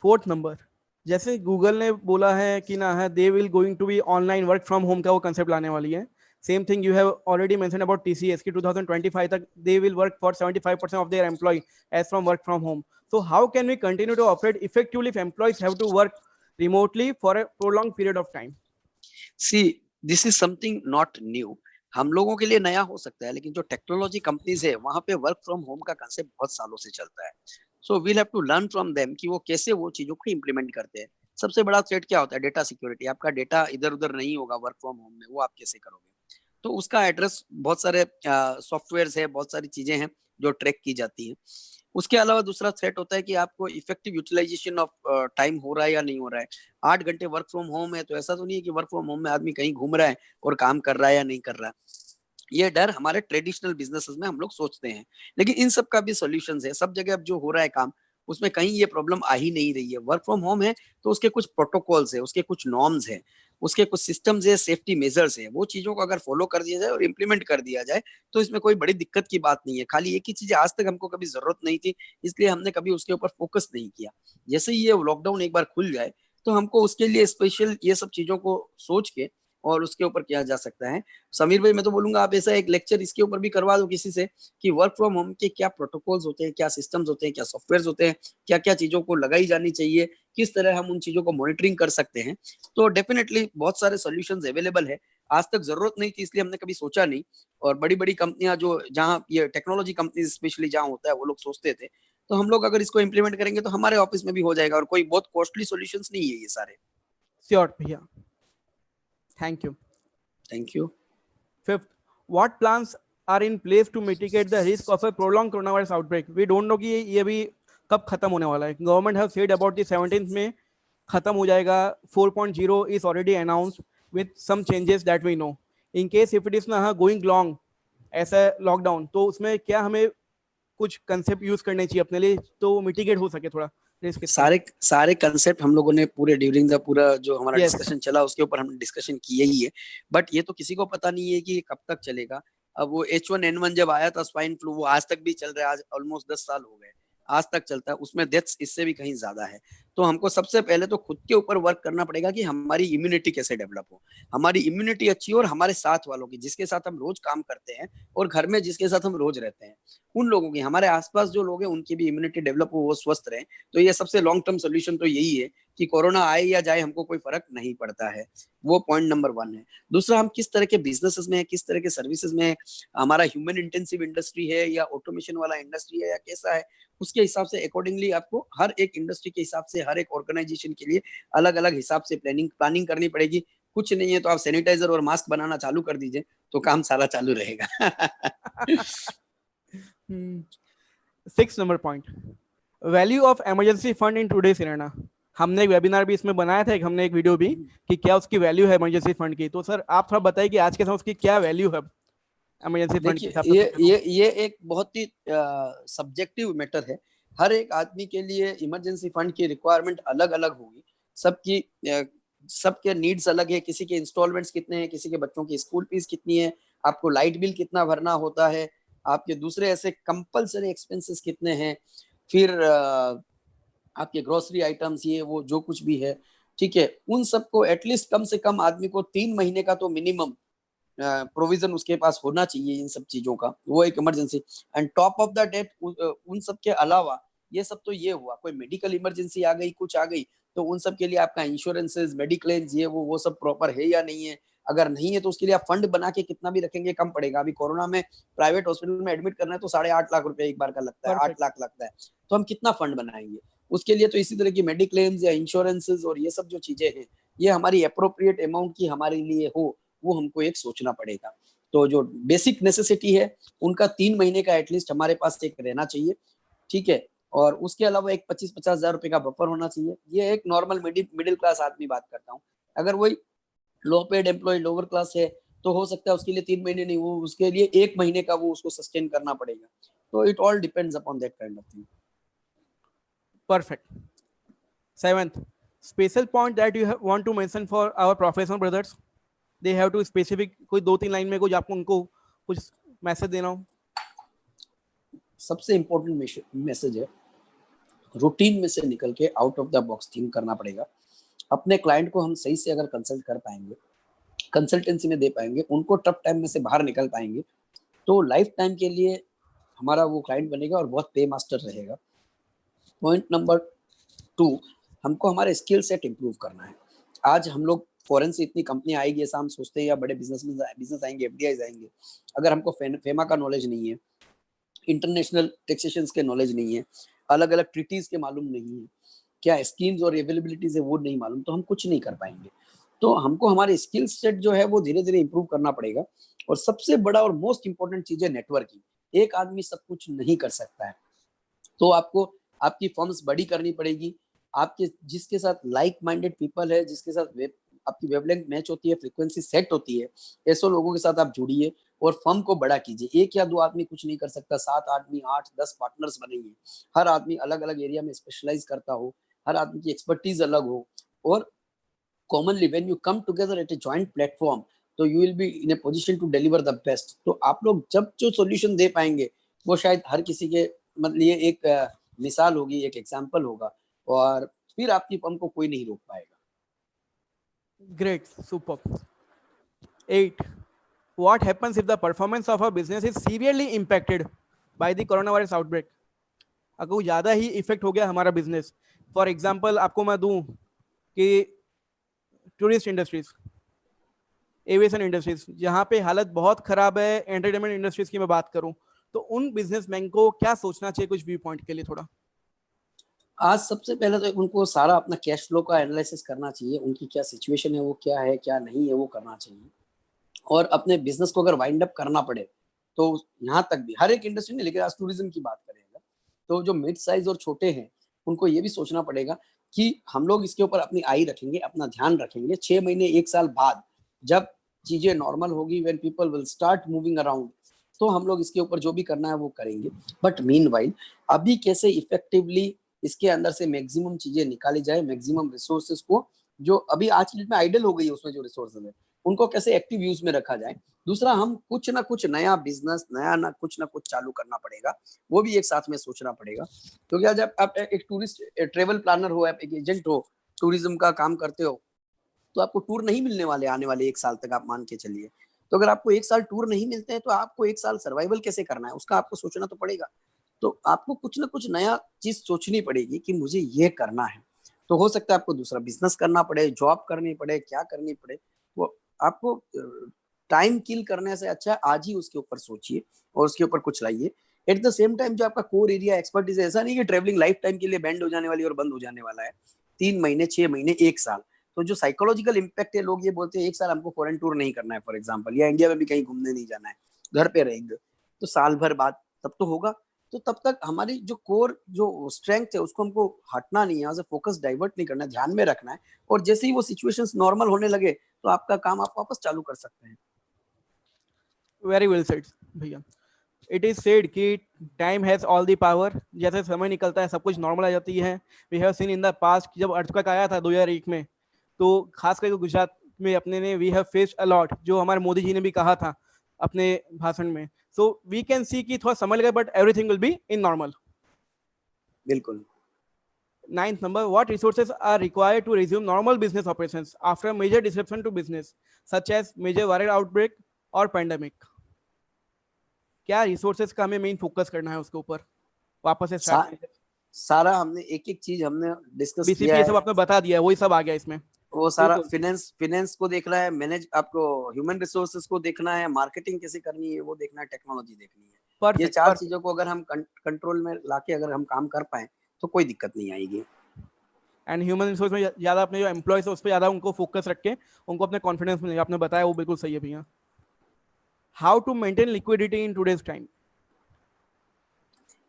फोर्थ नंबर, जैसे गूगल ने बोला है कि ना है they will going to be online work from home का वो कंसेप्ट लाने वाली है, same thing you have already mention about TCS की 2025 तक they will work for 75% of their employees from work from home. So how can we continue to operate effectively if employees have to work remotely for a prolong period of time? See, this is something not new. हम लोगों के लिए नया हो सकता है, लेकिन जो टेक्नोलॉजी कंपनीज है वहां पे वर्क फ्रॉम होम का कंसेप्ट बहुत सालों से चलता है। So we'll have to learn from them कि वो कैसे वो चीजों को इम्प्लीमेंट करते हैं। सबसे बड़ा थ्रेट क्या होता है? Data security. आपका डेटा इधर उधर नहीं होगा वर्क फ्रॉम होम में, वो आप कैसे करोगे? तो उसका एड्रेस, बहुत सारे सॉफ्टवेयर है, बहुत सारी चीजें हैं जो ट्रैक की जाती हैं। उसके अलावा दूसरा थ्रेट होता है कि आपको इफेक्टिव यूटिलाइजेशन ऑफ टाइम हो रहा है या नहीं हो रहा है। 8 घंटे वर्क फ्रॉम होम है तो ऐसा तो नहीं है कि वर्क फ्रॉम होम में आदमी कहीं घूम रहा है और काम कर रहा है या नहीं कर रहा है। ये डर हमारे ट्रेडिशनल बिजनेसेस में हम लोग सोचते हैं, लेकिन इन सब का भी सॉल्यूशंस है। सब जगह अब जो हो रहा है काम, उसमें कहीं ये प्रॉब्लम आ ही नहीं रही है। वर्क फ्रॉम होम है तो उसके कुछ प्रोटोकॉल्स है, उसके कुछ नॉर्म्स है। उसके कुछ सिस्टम्स है, सेफ्टी मेजर्स है, वो चीजों को अगर फॉलो कर दिया जाए और इम्प्लीमेंट कर दिया जाए तो इसमें कोई बड़ी दिक्कत की बात नहीं है। खाली एक ही चीज आज तक हमको कभी जरूरत नहीं थी, इसलिए हमने कभी उसके ऊपर फोकस नहीं किया। जैसे ही ये लॉकडाउन एक बार खुल जाए तो हमको उसके लिए स्पेशल ये सब चीजों को सोच के और उसके ऊपर किया जा सकता है। समीर भाई, मैं तो बोलूंगा आप ऐसा एक लेक्चर इसके ऊपर भी करवा दो किसी से कि वर्क फ्रॉम होम के क्या प्रोटोकॉल्स होते हैं, क्या सिस्टम्स होते हैं, क्या सॉफ्टवेयर होते हैं, क्या क्या चीजों को लगाई जानी चाहिए, किस तरह हम उन चीजों को मॉनिटरिंग कर सकते हैं। तो डेफिनेटली बहुत सारे सॉल्यूशंस अवेलेबल है। आज तक जरूरत नहीं थी इसलिए हमने कभी सोचा नहीं, और बड़ी बड़ी कंपनियां जो जहाँ ये टेक्नोलॉजी कंपनी स्पेशली जहाँ होता है वो लोग सोचते थे, तो हम लोग अगर इसको इम्प्लीमेंट करेंगे तो हमारे ऑफिस में भी हो जाएगा, और कोई बहुत कॉस्टली सॉल्यूशंस नहीं है ये सारे। श्योर भैया, thank you. Thank you. Fifth, what plans are in place to mitigate the risk of a prolonged coronavirus outbreak? We don't know कि ये भी कब खत्म होने वाला है। Government have said about the 17th में खत्म हो जाएगा। 4.0 is already announced with some changes that we know. In case if it is ना going long ऐसा लॉकडाउन, तो उसमें क्या हमें कुछ कंसेप्ट यूज करने चाहिए अपने लिए तो मिटिगेट हो सके थोड़ा रिस्क? सारे कंसेप्ट हम लोगों ने पूरे ड्यूरिंग द पूरा जो हमारा Yes. डिस्कशन चला उसके ऊपर हमने डिस्कशन किया ही है, बट ये तो किसी को पता नहीं है कि ये कब तक चलेगा। अब वो H1N1 जब आया था स्वाइन फ्लू, वो आज तक भी चल रहा है, आज ऑलमोस्ट 10 साल हो गए, आज तक चलता है, उसमें डेथ्स इससे भी कहीं ज्यादा है। तो हमको सबसे पहले तो खुद के ऊपर वर्क करना पड़ेगा कि हमारी इम्यूनिटी कैसे डेवलप हो, हमारी इम्यूनिटी अच्छी हो, और हमारे साथ वालों की, जिसके साथ हम रोज काम करते हैं और घर में जिसके साथ हम रोज रहते हैं, उन लोगों की, हमारे आसपास जो लोग हैं उनकी भी इम्यूनिटी डेवलप हो, वो स्वस्थ रहे। तो ये सबसे लॉन्ग टर्म सोल्यूशन तो यही है कि कोरोना आए या जाए हमको कोई फर्क नहीं पड़ता है। वो पॉइंट नंबर 1 है। दूसरा, हम किस तरह के बिजनेसेस में है, किस तरह के सर्विसेज में है, हमारा ह्यूमन इंटेंसिव इंडस्ट्री है या ऑटोमेशन वाला इंडस्ट्री है या कैसा है, उसके हिसाब से अकॉर्डिंगली आपको हर एक इंडस्ट्री के हिसाब से, हर एक ऑर्गेनाइजेशन के लिए अलग अलग हिसाब से प्लानिंग करनी पड़ेगी। कुछ नहीं है तो आप सैनिटाइजर और मास्क बनाना चालू कर दीजिए तो काम सारा चालू रहेगा। 6 number point, value of emergency fund in today scenario. हमने एक वेबिनार भी इसमें बनाया था, हमने एक वीडियो भी कि क्या उसकी वैल्यू है इमरजेंसी फंड की। तो सर आप थोड़ा बताइए कि आज के समय उसकी क्या वैल्यू है इमरजेंसी फंड की? देखिए, ये एक बहुत ही सब्जेक्टिव मैटर है। हर एक आदमी के लिए इमरजेंसी फंड की रिक्वायरमेंट अलग अलग होगी, सबकी सबके नीड्स अलग है। किसी के इंस्टॉलमेंट्स कितने हैं, किसी के बच्चों की स्कूल फीस कितनी है, आपको लाइट बिल कितना भरना होता है, आपके दूसरे ऐसे कंपल्सरी एक्सपेंसेस कितने हैं, फिर आपके ग्रोसरी आइटम्स, ये वो जो कुछ भी है, ठीक है, उन सबको एटलीस्ट कम से कम आदमी को 3 महीने का तो मिनिमम प्रोविजन उसके पास होना चाहिए इन सब चीजों का। वो एक emergency. And top of the date उन सब के अलावा ये सब तो ये हुआ, कोई मेडिकल इमरजेंसी आ गई, कुछ आ गई, तो उन सब के लिए आपका इंश्योरेंसेस, मेडिक्लेम्स, ये वो सब प्रॉपर है या नहीं है। अगर नहीं है तो उसके लिए आप फंड बना के कितना भी रखेंगे कम पड़ेगा। अभी कोरोना में प्राइवेट हॉस्पिटल में एडमिट करना है तो 8.5 लाख रुपए एक बार का लगता है, 8 लाख लगता है, तो हम कितना फंड बनाएंगे उसके लिए? तो इसी तरह की मेडिक्लेम्स या इंश्योरेंसेस और ये सब जो चीजें हैं, ये हमारी अप्रोप्रिएट अमाउंट की हमारे लिए हो, वो हमको एक सोचना पड़ेगा। तो जो बेसिक नेसेसिटी है उनका 3 महीने का एटलीस्ट हमारे पास एक रहना चाहिए, ठीक है। और उसके अलावा एक 25-50 हजार रुपए का बफर होना चाहिए। ये एक नॉर्मल मिडिल क्लास आदमी बात करता हूँ। अगर वही लो पेड एम्प्लॉय, लोअर क्लास है, तो हो सकता है उसके लिए 3 महीने नहीं, वो उसके लिए 1 महीने का वो उसको सस्टेन करना पड़ेगा। तो it all depends upon that kind of thing. Perfect. 7th, special point that you want to mention for our professional brothers, they have to specific कोई 2-3 लाइन में कुछ आपको उनको कुछ मैसेज देना हो? सबसे इम्पोर्टेंट मैसेज है, रूटीन में से निकल के out of the box think करना पड़ेगा। अपने क्लाइंट को हम सही से अगर कंसल्ट कर पाएंगे, कंसल्टेंसी में दे पाएंगे, उनको टफ टाइम में से बाहर निकल पाएंगे, तो लाइफ टाइम के लिए हमारा वो क्लाइंट बनेगा और बहुत पे मास्टर रहेगा। पॉइंट नंबर 2, हमको हमारे स्किल सेट इंप्रूव करना है। आज हम लोग फॉरेन से इतनी कंपनी आएगी ऐसा हम सोचते हैं, या बड़े बिजनेस आएंगे, एफडीआईज आएंगे, अगर हमको फेमा का नॉलेज नहीं है, इंटरनेशनल टैक्सेशन के नॉलेज नहीं है, अलग अलग ट्रीटीज के मालूम नहीं है, क्या स्कीम्स और अवेलेबिलिटीज है वो नहीं मालूम, तो हम कुछ नहीं कर पाएंगे। तो हमको हमारे स्किल सेट जो है वो धीरे धीरे इंप्रूव करना पड़ेगा। और सबसे बड़ा और मोस्ट इंपॉर्टेंट चीज है नेटवर्किंग। एक आदमी सब कुछ नहीं कर सकता है, तो आपको आपकी फर्म्स बड़ी करनी पड़ेगी। आपके जिसके साथ लाइक माइंडेड पीपल है, जिसके साथ आपकी वेवलेंथ मैच होती है, फ्रीक्वेंसी सेट होती है, ऐसे लोगों के साथ आप जुड़िए और फर्म को बड़ा कीजिए। 1 या 2 आदमी कुछ नहीं कर सकता, 7 आदमी, 8-10 पार्टनर्स बनेंगे। हर आदमी अलग अलग एरिया में स्पेशलाइज करता हो, हर आदमी की एक्सपर्टीज अलग हो, और commonly when you come together at a joint platform, तो you will be in a position to deliver the best. तो आप लोग जब जो solution दे पाएंगे वो शायद हर किसी के मतलब ये एक मिसाल होगी, एक एग्जाम्पल होगा, और फिर आपकी फर्म को कोई नहीं रोक पाएगा. Great, super. 8. What happens if the performance of a business is severely impacted by the coronavirus outbreak? अगर वो ज़्यादा ही इफेक्ट हो गया हमारा बिजनेस. फॉर एग्जाम्पल आपको मैं दूं कि टूरिस्ट इंडस्ट्रीज, एविएशन इंडस्ट्रीज, जहाँ पे हालत बहुत खराब है, एंटरटेनमेंट इंडस्ट्रीज की मैं बात करूं, तो उन बिजनेसमैन को क्या सोचना चाहिए कुछ व्यू पॉइंट के लिए थोड़ा? आज सबसे पहले तो उनको सारा अपना कैश फ्लो का एनालिसिस करना चाहिए, उनकी क्या सिचुएशन है, वो क्या है क्या नहीं है वो करना चाहिए, और अपने बिजनेस को अगर वाइंड अप करना पड़े तो यहाँ तक भी हर एक इंडस्ट्री में, लेकिन आज टूरिज्म की बात करेंगे तो जो मिड साइज और छोटे हैं उनको ये भी सोचना पड़ेगा कि हम लोग इसके ऊपर अपनी आई रखेंगे, अपना ध्यान रखेंगे. 6 महीने 1 साल बाद जब चीजें नॉर्मल होगी, when people will start moving around, तो हम लोग इसके ऊपर जो भी करना है वो करेंगे. बट मीनवाइल अभी कैसे इफेक्टिवली इसके अंदर से मैक्सिमम चीजें निकाली जाए, मैक्सिमम रिसोर्सेज को जो अभी आज की डेट में आइडल हो गई है उसमें जो रिसोर्सेज है उनको कैसे एक्टिव यूज में रखा जाए. दूसरा, हम कुछ ना कुछ नया बिजनेस, नया ना कुछ चालू करना पड़ेगा, वो भी एक साथ में सोचना पड़ेगा. क्योंकि आज आप एक टूरिस्ट ट्रेवल प्लानर हो, आप एक एजेंट हो, टूरिज्म का काम करते हो, तो आपको टूर नहीं मिलने वाले आने वाले 1 साल तक, आप मान के चलिए. तो अगर आपको 1 साल टूर नहीं मिलते हैं तो आपको 1 साल सर्वाइवल कैसे करना है उसका आपको सोचना तो पड़ेगा. तो आपको कुछ ना कुछ नया चीज सोचनी पड़ेगी कि मुझे ये करना है. तो हो सकता है आपको दूसरा बिजनेस करना पड़े, जॉब करनी पड़े, क्या करनी पड़े, वो आपको टाइम किल करने से अच्छा आज ही उसके ऊपर सोचिए और उसके ऊपर कुछ लाइए. एट द सेम टाइम जो आपका कोर एरिया एक्सपर्टीज है, ऐसा नहीं कि ट्रेवलिंग लाइफ टाइम के लिए बैंड हो जाने वाली और बंद हो जाने वाला है. 3 महीने, 6 महीने, 1 साल. तो जो साइकोलॉजिकल इम्पैक्ट है, लोग ये बोलते हैं 1 साल हमको फॉरेन टूर नहीं करना है फॉर एग्जाम्पल, या इंडिया में भी कहीं घूमने नहीं जाना है, घर पे रहेंगे, तो साल भर बाद तब तो होगा. तो तब तक हमारी जो कोर जो स्ट्रेंथ है उसको हमको हटना नहीं है, यहाँ से फोकस डाइवर्ट नहीं करना है, ध्यान में रखना है. और जैसे ही वो सिचुएशंस नॉर्मल होने लगे तो आपका काम आप वापस चालू कर सकते हैं. वेरी वेल सेड भैया. इट इज सेड कि time has all the power. जैसे समय निकलता है सब कुछ नॉर्मल आ जाती है. We have seen in the past, जब अर्थक्वेक आया था 2001 में, तो खास करके गुजरात में अपने ने we have faced a lot, जो हमारे मोदी जी ने भी कहा था अपने भाषण में. सो वी कैन सी कि थोड़ा समय लगेगा but everything will be in normal. बिल्कुल. 9th number, what resources are required to resume normal business operations after a major disruption to business such as major viral outbreak or pandemic? क्या resources का हमें main focus करना है उसके ऊपर वापस से स्टार्ट? सारा हमने एक एक चीज हमने डिस्कस बीसीपी किया ये है. सब आपने बता दिया है, वही सब आ गया इसमें. वो सारा बिल्कुल. फिनेंस को देखना है, मैनेज आपको ह्यूमन रिसोर्सेज को देखना है, मार्केटिंग कैसे करनी है वो देखना है, टेक्नोलॉजी देखनी है. ये परफेक्ट. 4 चीजों को अगर हम कंट्रोल में लाके अगर हम काम कर पाए तो कोई दिक्कत नहीं आएगी. एंड ह्यूमन रिसोर्स में ज्यादा अपने जो एम्प्लॉयज है उस पर ज्यादा उनको फोकस रख के उनको अपने कॉन्फिडेंस में आपने बताया वो बिल्कुल सही है भैया. How to maintain liquidity in today's time?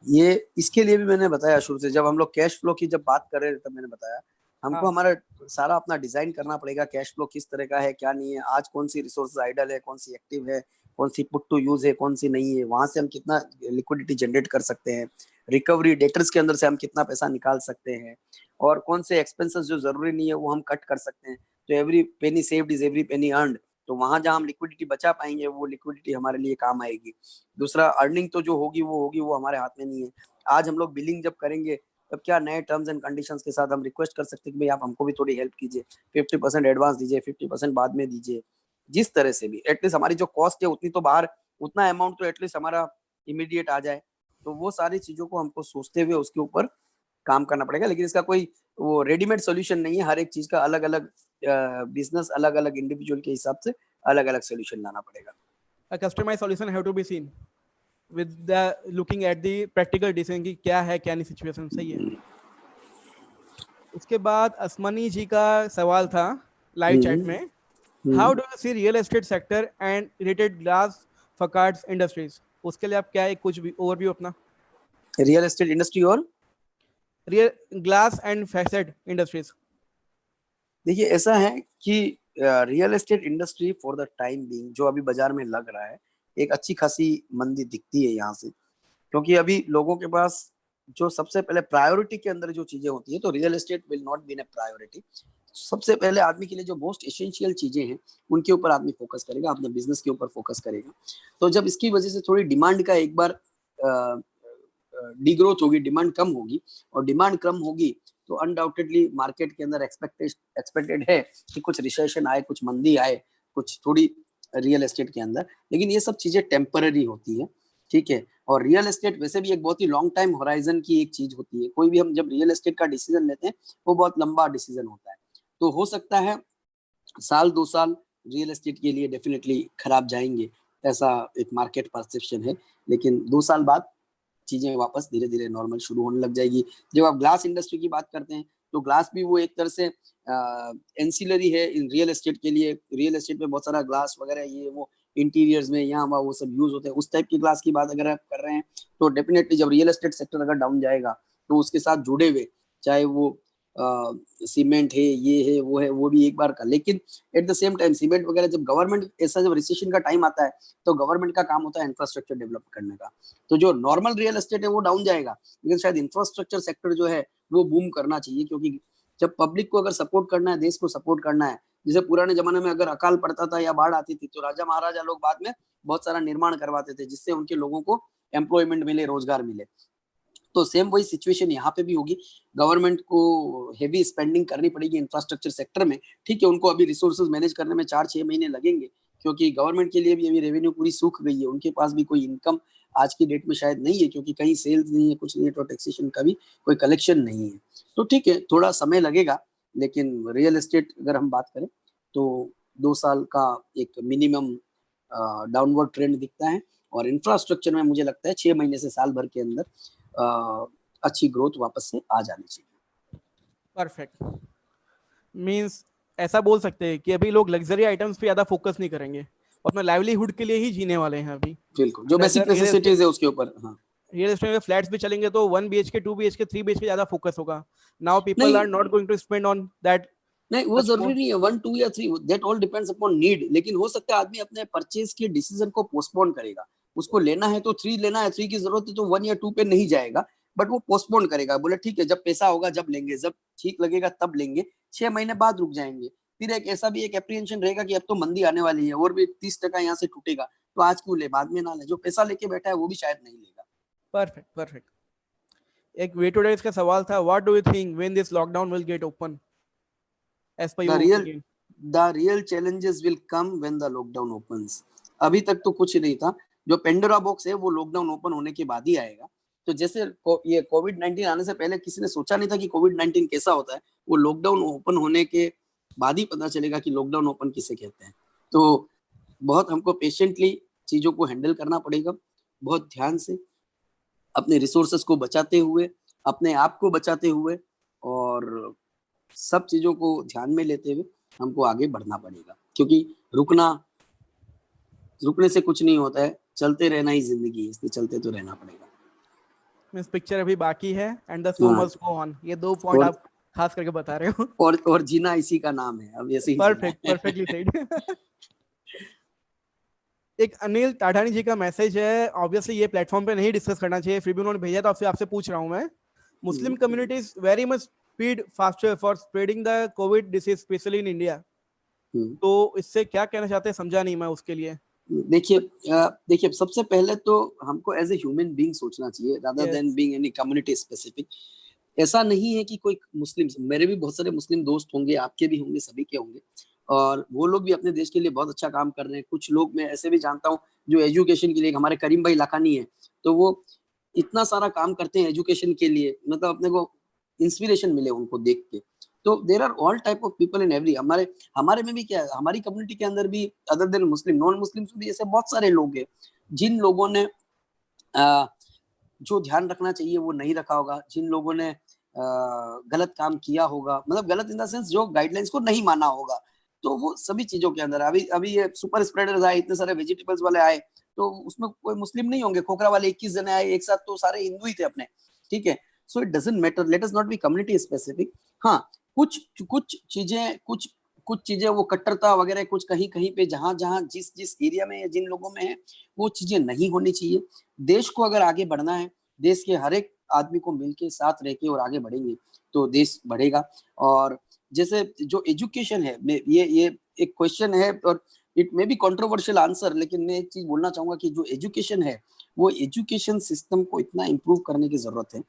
ये इसके लिए भी मैंने बताया शुरू से, जब हम लोग कैश फ्लो की जब बात कर रहे थे तब मैंने बताया हमको हमारा सारा अपना डिजाइन करना पड़ेगा, कैश फ्लो किस तरह का है क्या नहीं है, आज कौन सी रिसोर्स आइडल है, कौन सी एक्टिव है, कौन सी पुट टू यूज है, कौन सी नहीं है, वहां से हम कितना लिक्विडिटी जनरेट कर सकते हैं, रिकवरी डेटर्स के अंदर से हम कितना पैसा निकाल सकते हैं, और कौन से एक्सपेंसेस जो जरूरी नहीं है वो हम कट कर सकते हैं. तो every penny saved is every penny earned. तो वहां जहां हम लिक्विडिटी बचा पाएंगे वो लिक्विडिटी हमारे लिए काम आएगी. दूसरा, अर्निंग तो जो होगी वो हमारे हाथ में नहीं है. आज हम लोग बिलिंग जब करेंगे तब क्या नए टर्म्स एंड कंडीशंस के साथ हम रिक्वेस्ट कर सकते हैं कि भाई आप हमको भी थोड़ी हेल्प कीजिए, 50% एडवांस दीजिए, 50% बाद में दीजिए. जिस तरह से भी एटलीस्ट हमारी जो कॉस्ट है उतनी तो बाहर, उतना अमाउंट तो एटलीस्ट हमारा इमीडिएट आ जाए. तो वो सारी चीजों को हमको सोचते हुए उसके ऊपर काम करना पड़ेगा. लेकिन इसका कोई वो रेडीमेड सोल्यूशन नहीं है. हर एक चीज का अलग अलग बिजनेस, अलग अलग इंडिविजुअल के हिसाब से अलग अलग सोल्यूशन लाना पड़ेगा. A customized solution have to be seen with the looking at the practical decision कि क्या है क्या नहीं सिचुएशन. सही है. उसके बाद असमनी जी का सवाल था लाइव चैट में, how do you see real estate sector and related glass facades industries? उसके लिए आप क्या है कुछ ओवरव्यू अपना? रियल एस्टेट इंडस्ट्री और real glass and facade industries. देखिए ऐसा है कि real estate industry for the time being जो अभी बाजार में लग रहा है, एक अच्छी खासी मंदी दिखती है यहाँ से. क्योंकि अभी लोगों के पास जो सबसे पहले प्रायोरिटी के अंदर जो चीजें होती है, तो real estate will not be in priority. सबसे पहले आदमी के लिए जो मोस्ट एसेंशियल चीजें हैं उनके ऊपर आदमी फोकस करेगा, अपने बिजनेस के ऊपर फोकस करेगा। तो जब इसकी वजह से थोड़ी डिमांड का एक बार डिग्रोथ होगी, डिमांड कम होगी, और डिमांड कम होगी तो अनडाउटेडली मार्केट के अंदर एक्सपेक्टेड है कि कुछ रिसेशन आए, कुछ मंदी आए, कुछ थोड़ी रियल एस्टेट के अंदर। लेकिन ये सब चीजें टेम्पररी होती है, ठीक है। और रियल एस्टेट वैसे भी एक बहुत ही लॉन्ग टाइम होराइजन की एक चीज होती है। कोई भी हम जब रियल एस्टेट का डिसीजन लेते हैं वो बहुत लंबा डिसीजन होता है। तो हो सकता है साल 2 साल रियल एस्टेट के लिए डेफिनेटली खराब जाएंगे, ऐसा एक मार्केट परसेप्शन है। लेकिन 2 साल बाद चीजें वापस धीरे धीरे नॉर्मल शुरू होने लग जाएगी। जब आप ग्लास इंडस्ट्री की बात करते हैं तो ग्लास भी वो एक तरह से एंसिलरी है इन रियल एस्टेट के लिए। रियल एस्टेट में बहुत सारा ग्लास वगैरह ये वो इंटीरियर्स में यहाँ वहाँ वो सब यूज होते हैं। उस टाइप की ग्लास की बात अगर आप कर रहे हैं तो डेफिनेटली जब रियल एस्टेट सेक्टर अगर डाउन जाएगा तो उसके साथ जुड़े हुए, चाहे वो सीमेंट है, ये है, वो भी एक बार का। लेकिन at the same time cement वगैरह जब गवर्नमेंट ऐसा जब रिसेशन का टाइम आता है तो गवर्नमेंट का काम होता है इंफ्रास्ट्रक्चर डेवलप करने का। तो जो नॉर्मल रियल एस्टेट है वो डाउन जाएगा, लेकिन शायद इंफ्रास्ट्रक्चर सेक्टर जो है वो बूम करना चाहिए। क्योंकि जब पब्लिक को अगर सपोर्ट करना है, देश को सपोर्ट करना है, जैसे पुराने जमाने में अगर अकाल पड़ता था या बाढ़ आती थी तो राजा महाराजा लोग बाद में बहुत सारा निर्माण करवाते थे जिससे उनके लोगों को एम्प्लॉयमेंट मिले, रोजगार मिले। तो सेम वही सिचुएशन यहाँ पे भी होगी। गवर्नमेंट को हेवी स्पेंडिंग करनी पड़ेगी इंफ्रास्ट्रक्चर सेक्टर में, ठीक है। उनको अभी रिसोर्सेज मैनेज करने में 4-6 महीने लगेंगे क्योंकि गवर्नमेंट के लिए भी अभी रेवेन्यू पूरी सूख गई है, उनके पास भी कोई इनकम आज की डेट में शायद नहीं है क्योंकि कहीं सेल्स नहीं है, कुछ नहीं है, तो टैक्सेशन का भी कोई कलेक्शन नहीं है। तो ठीक है, थोड़ा समय लगेगा। लेकिन रियल एस्टेट अगर हम बात करें तो 2 साल का एक मिनिमम डाउनवर्ड ट्रेंड दिखता है। और इंफ्रास्ट्रक्चर में मुझे लगता है 6 महीने से साल भर के अंदर अच्छी ग्रोथ वापस से आ जानी चाहिए। परफेक्ट। मींस ऐसा बोल सकते हैं कि अभी लोग लग्जरी आइटम्स पे ज्यादा फोकस नहीं करेंगे, अपना लाइवलीहुड के लिए ही जीने वाले हैं अभी। बिल्कुल, जो बेसिक नेसेसिटीज है उसके ऊपर। हाँ, रियल एस्टेट में फ्लैट्स भी चलेंगे तो 1 BHK 2 BHK 3 BHK ज्यादा फोकस होगा। नाउ पीपल नहीं are not going to spend on that. नहीं, वो जरूरी नहीं है 1, 2 या 3, that all depends upon need. लेकिन हो सकता है आदमी अपने परचेज के डिसीजन को पोस्टपोन करेगा। उसको लेना है तो 3 लेना है, 3 की जरूरत है तो 1 या 2 पे नहीं जाएगा, बट वो पोस्टपोन करेगा। बोले ठीक है, जब पैसा होगा जब लेंगे, जब ठीक लगेगा तब लेंगे, 6 महीने बाद रुक जाएंगे। फिर एक ऐसा भी एक एप्रीहेंशन रहेगा कि अब तो मंदी आने वाली है और भी 30% यहाँ से टूटेगा, तो आज क्यों ले, बाद में ना ले। जो पैसा लेके बैठा है वो भी शायद नहीं लेगा। Perfect perfect. एक वे टू डेज का सवाल था, what do you think when this lockdown will get open as per your opinion? The real challenges will come when the lockdown opens. अभी तक तो कुछ नहीं था। जो पेंडोरा बॉक्स है वो लॉकडाउन ओपन होने के बाद ही आएगा। तो जैसे ये कोविड-19 आने से पहले किसी ने सोचा नहीं था कि कोविड-19 कैसा होता है, वो लॉकडाउन ओपन होने के बाद ही पता चलेगा कि लॉकडाउन ओपन किसे कहते हैं। तो बहुत हमको पेशेंटली चीजों को हैंडल करना पड़ेगा, बहुत ध्यान से, अपने रिसोर्सेस को बचाते हुए, अपने आप को बचाते हुए, और सब चीजों को ध्यान में लेते हुए हमको आगे बढ़ना पड़ेगा। क्योंकि रुकने से कुछ नहीं होता है, चलते रहना ही जिंदगी है, इसलिए चलते तो रहना पड़ेगा। मींस पिक्चर अभी बाकी है and the show must go on. ये 2 पॉइंट आप खास करके बता रहे हो। और जीना इसी का नाम है, अब ऐसे ही। Perfect, perfectly said. एक अनिल टाढानी जी का मैसेज है, ऑब्वियसली ये प्लेटफॉर्म पे नहीं डिस्कस करना चाहिए, फिर भी उन्होंने भेजा तो आपसे पूछ रहा हूं मैं। मुस्लिम communities very much speed faster for spreading the Covid disease specially in India. तो इससे क्या कहना चाहते हैं, समझा नहीं मैं उसके लिए। देखिए सबसे पहले तो हमको एज ए ह्यूमन बीइंग सोचना चाहिए rather than being any community specific. ऐसा नहीं है कि कोई मुस्लिम, मेरे भी बहुत सारे मुस्लिम दोस्त होंगे, आपके भी होंगे, सभी के होंगे, और वो लोग भी अपने देश के लिए बहुत अच्छा काम कर रहे हैं। कुछ लोग मैं ऐसे भी जानता हूँ जो एजुकेशन के लिए, हमारे करीम भाई लाखानी है, तो वो इतना सारा काम करते हैं एजुकेशन के लिए, मतलब अपने को इंस्पिरेशन मिले उनको देख के। तो there are all type of people in every, हमारे में भी क्या है, हमारी कम्युनिटी के अंदर भी अदर देन मुस्लिम, नॉन मुस्लिम भी ऐसे बहुत सारे लोग हैं जिन लोगों ने जो ध्यान रखना चाहिए वो नहीं रखा होगा, जिन लोगों ने गलत काम किया होगा, मतलब गलत इन द सेंस जो गाइडलाइंस को नहीं माना होगा। तो वो सभी चीजों के अंदर अभी ये सुपर स्प्रेडर्स आए, इतने सारे वेजिटेबल्स वाले आए, तो उसमें कोई मुस्लिम नहीं होंगे। खोखरा वाले 21 जने आए एक साथ, तो सारे हिंदू ही थे अपने, ठीक है। So it doesn't matter, let us not be community specific. हाँ, कुछ चीजें वो कट्टरता वगैरह कुछ कहीं कहीं पे जहां जहां जिस एरिया में या जिन लोगों में है, वो चीजें नहीं होनी चाहिए। देश को अगर आगे बढ़ना है, देश के हर एक आदमी को मिलके साथ रह के और आगे बढ़ेंगे तो देश बढ़ेगा। और जैसे जो एजुकेशन है, ये एक क्वेश्चन है और it may B controversial answer, लेकिन मैं एक चीज बोलना चाहूंगा कि जो एजुकेशन है वो एजुकेशन सिस्टम को इतना इम्प्रूव करने की जरूरत है।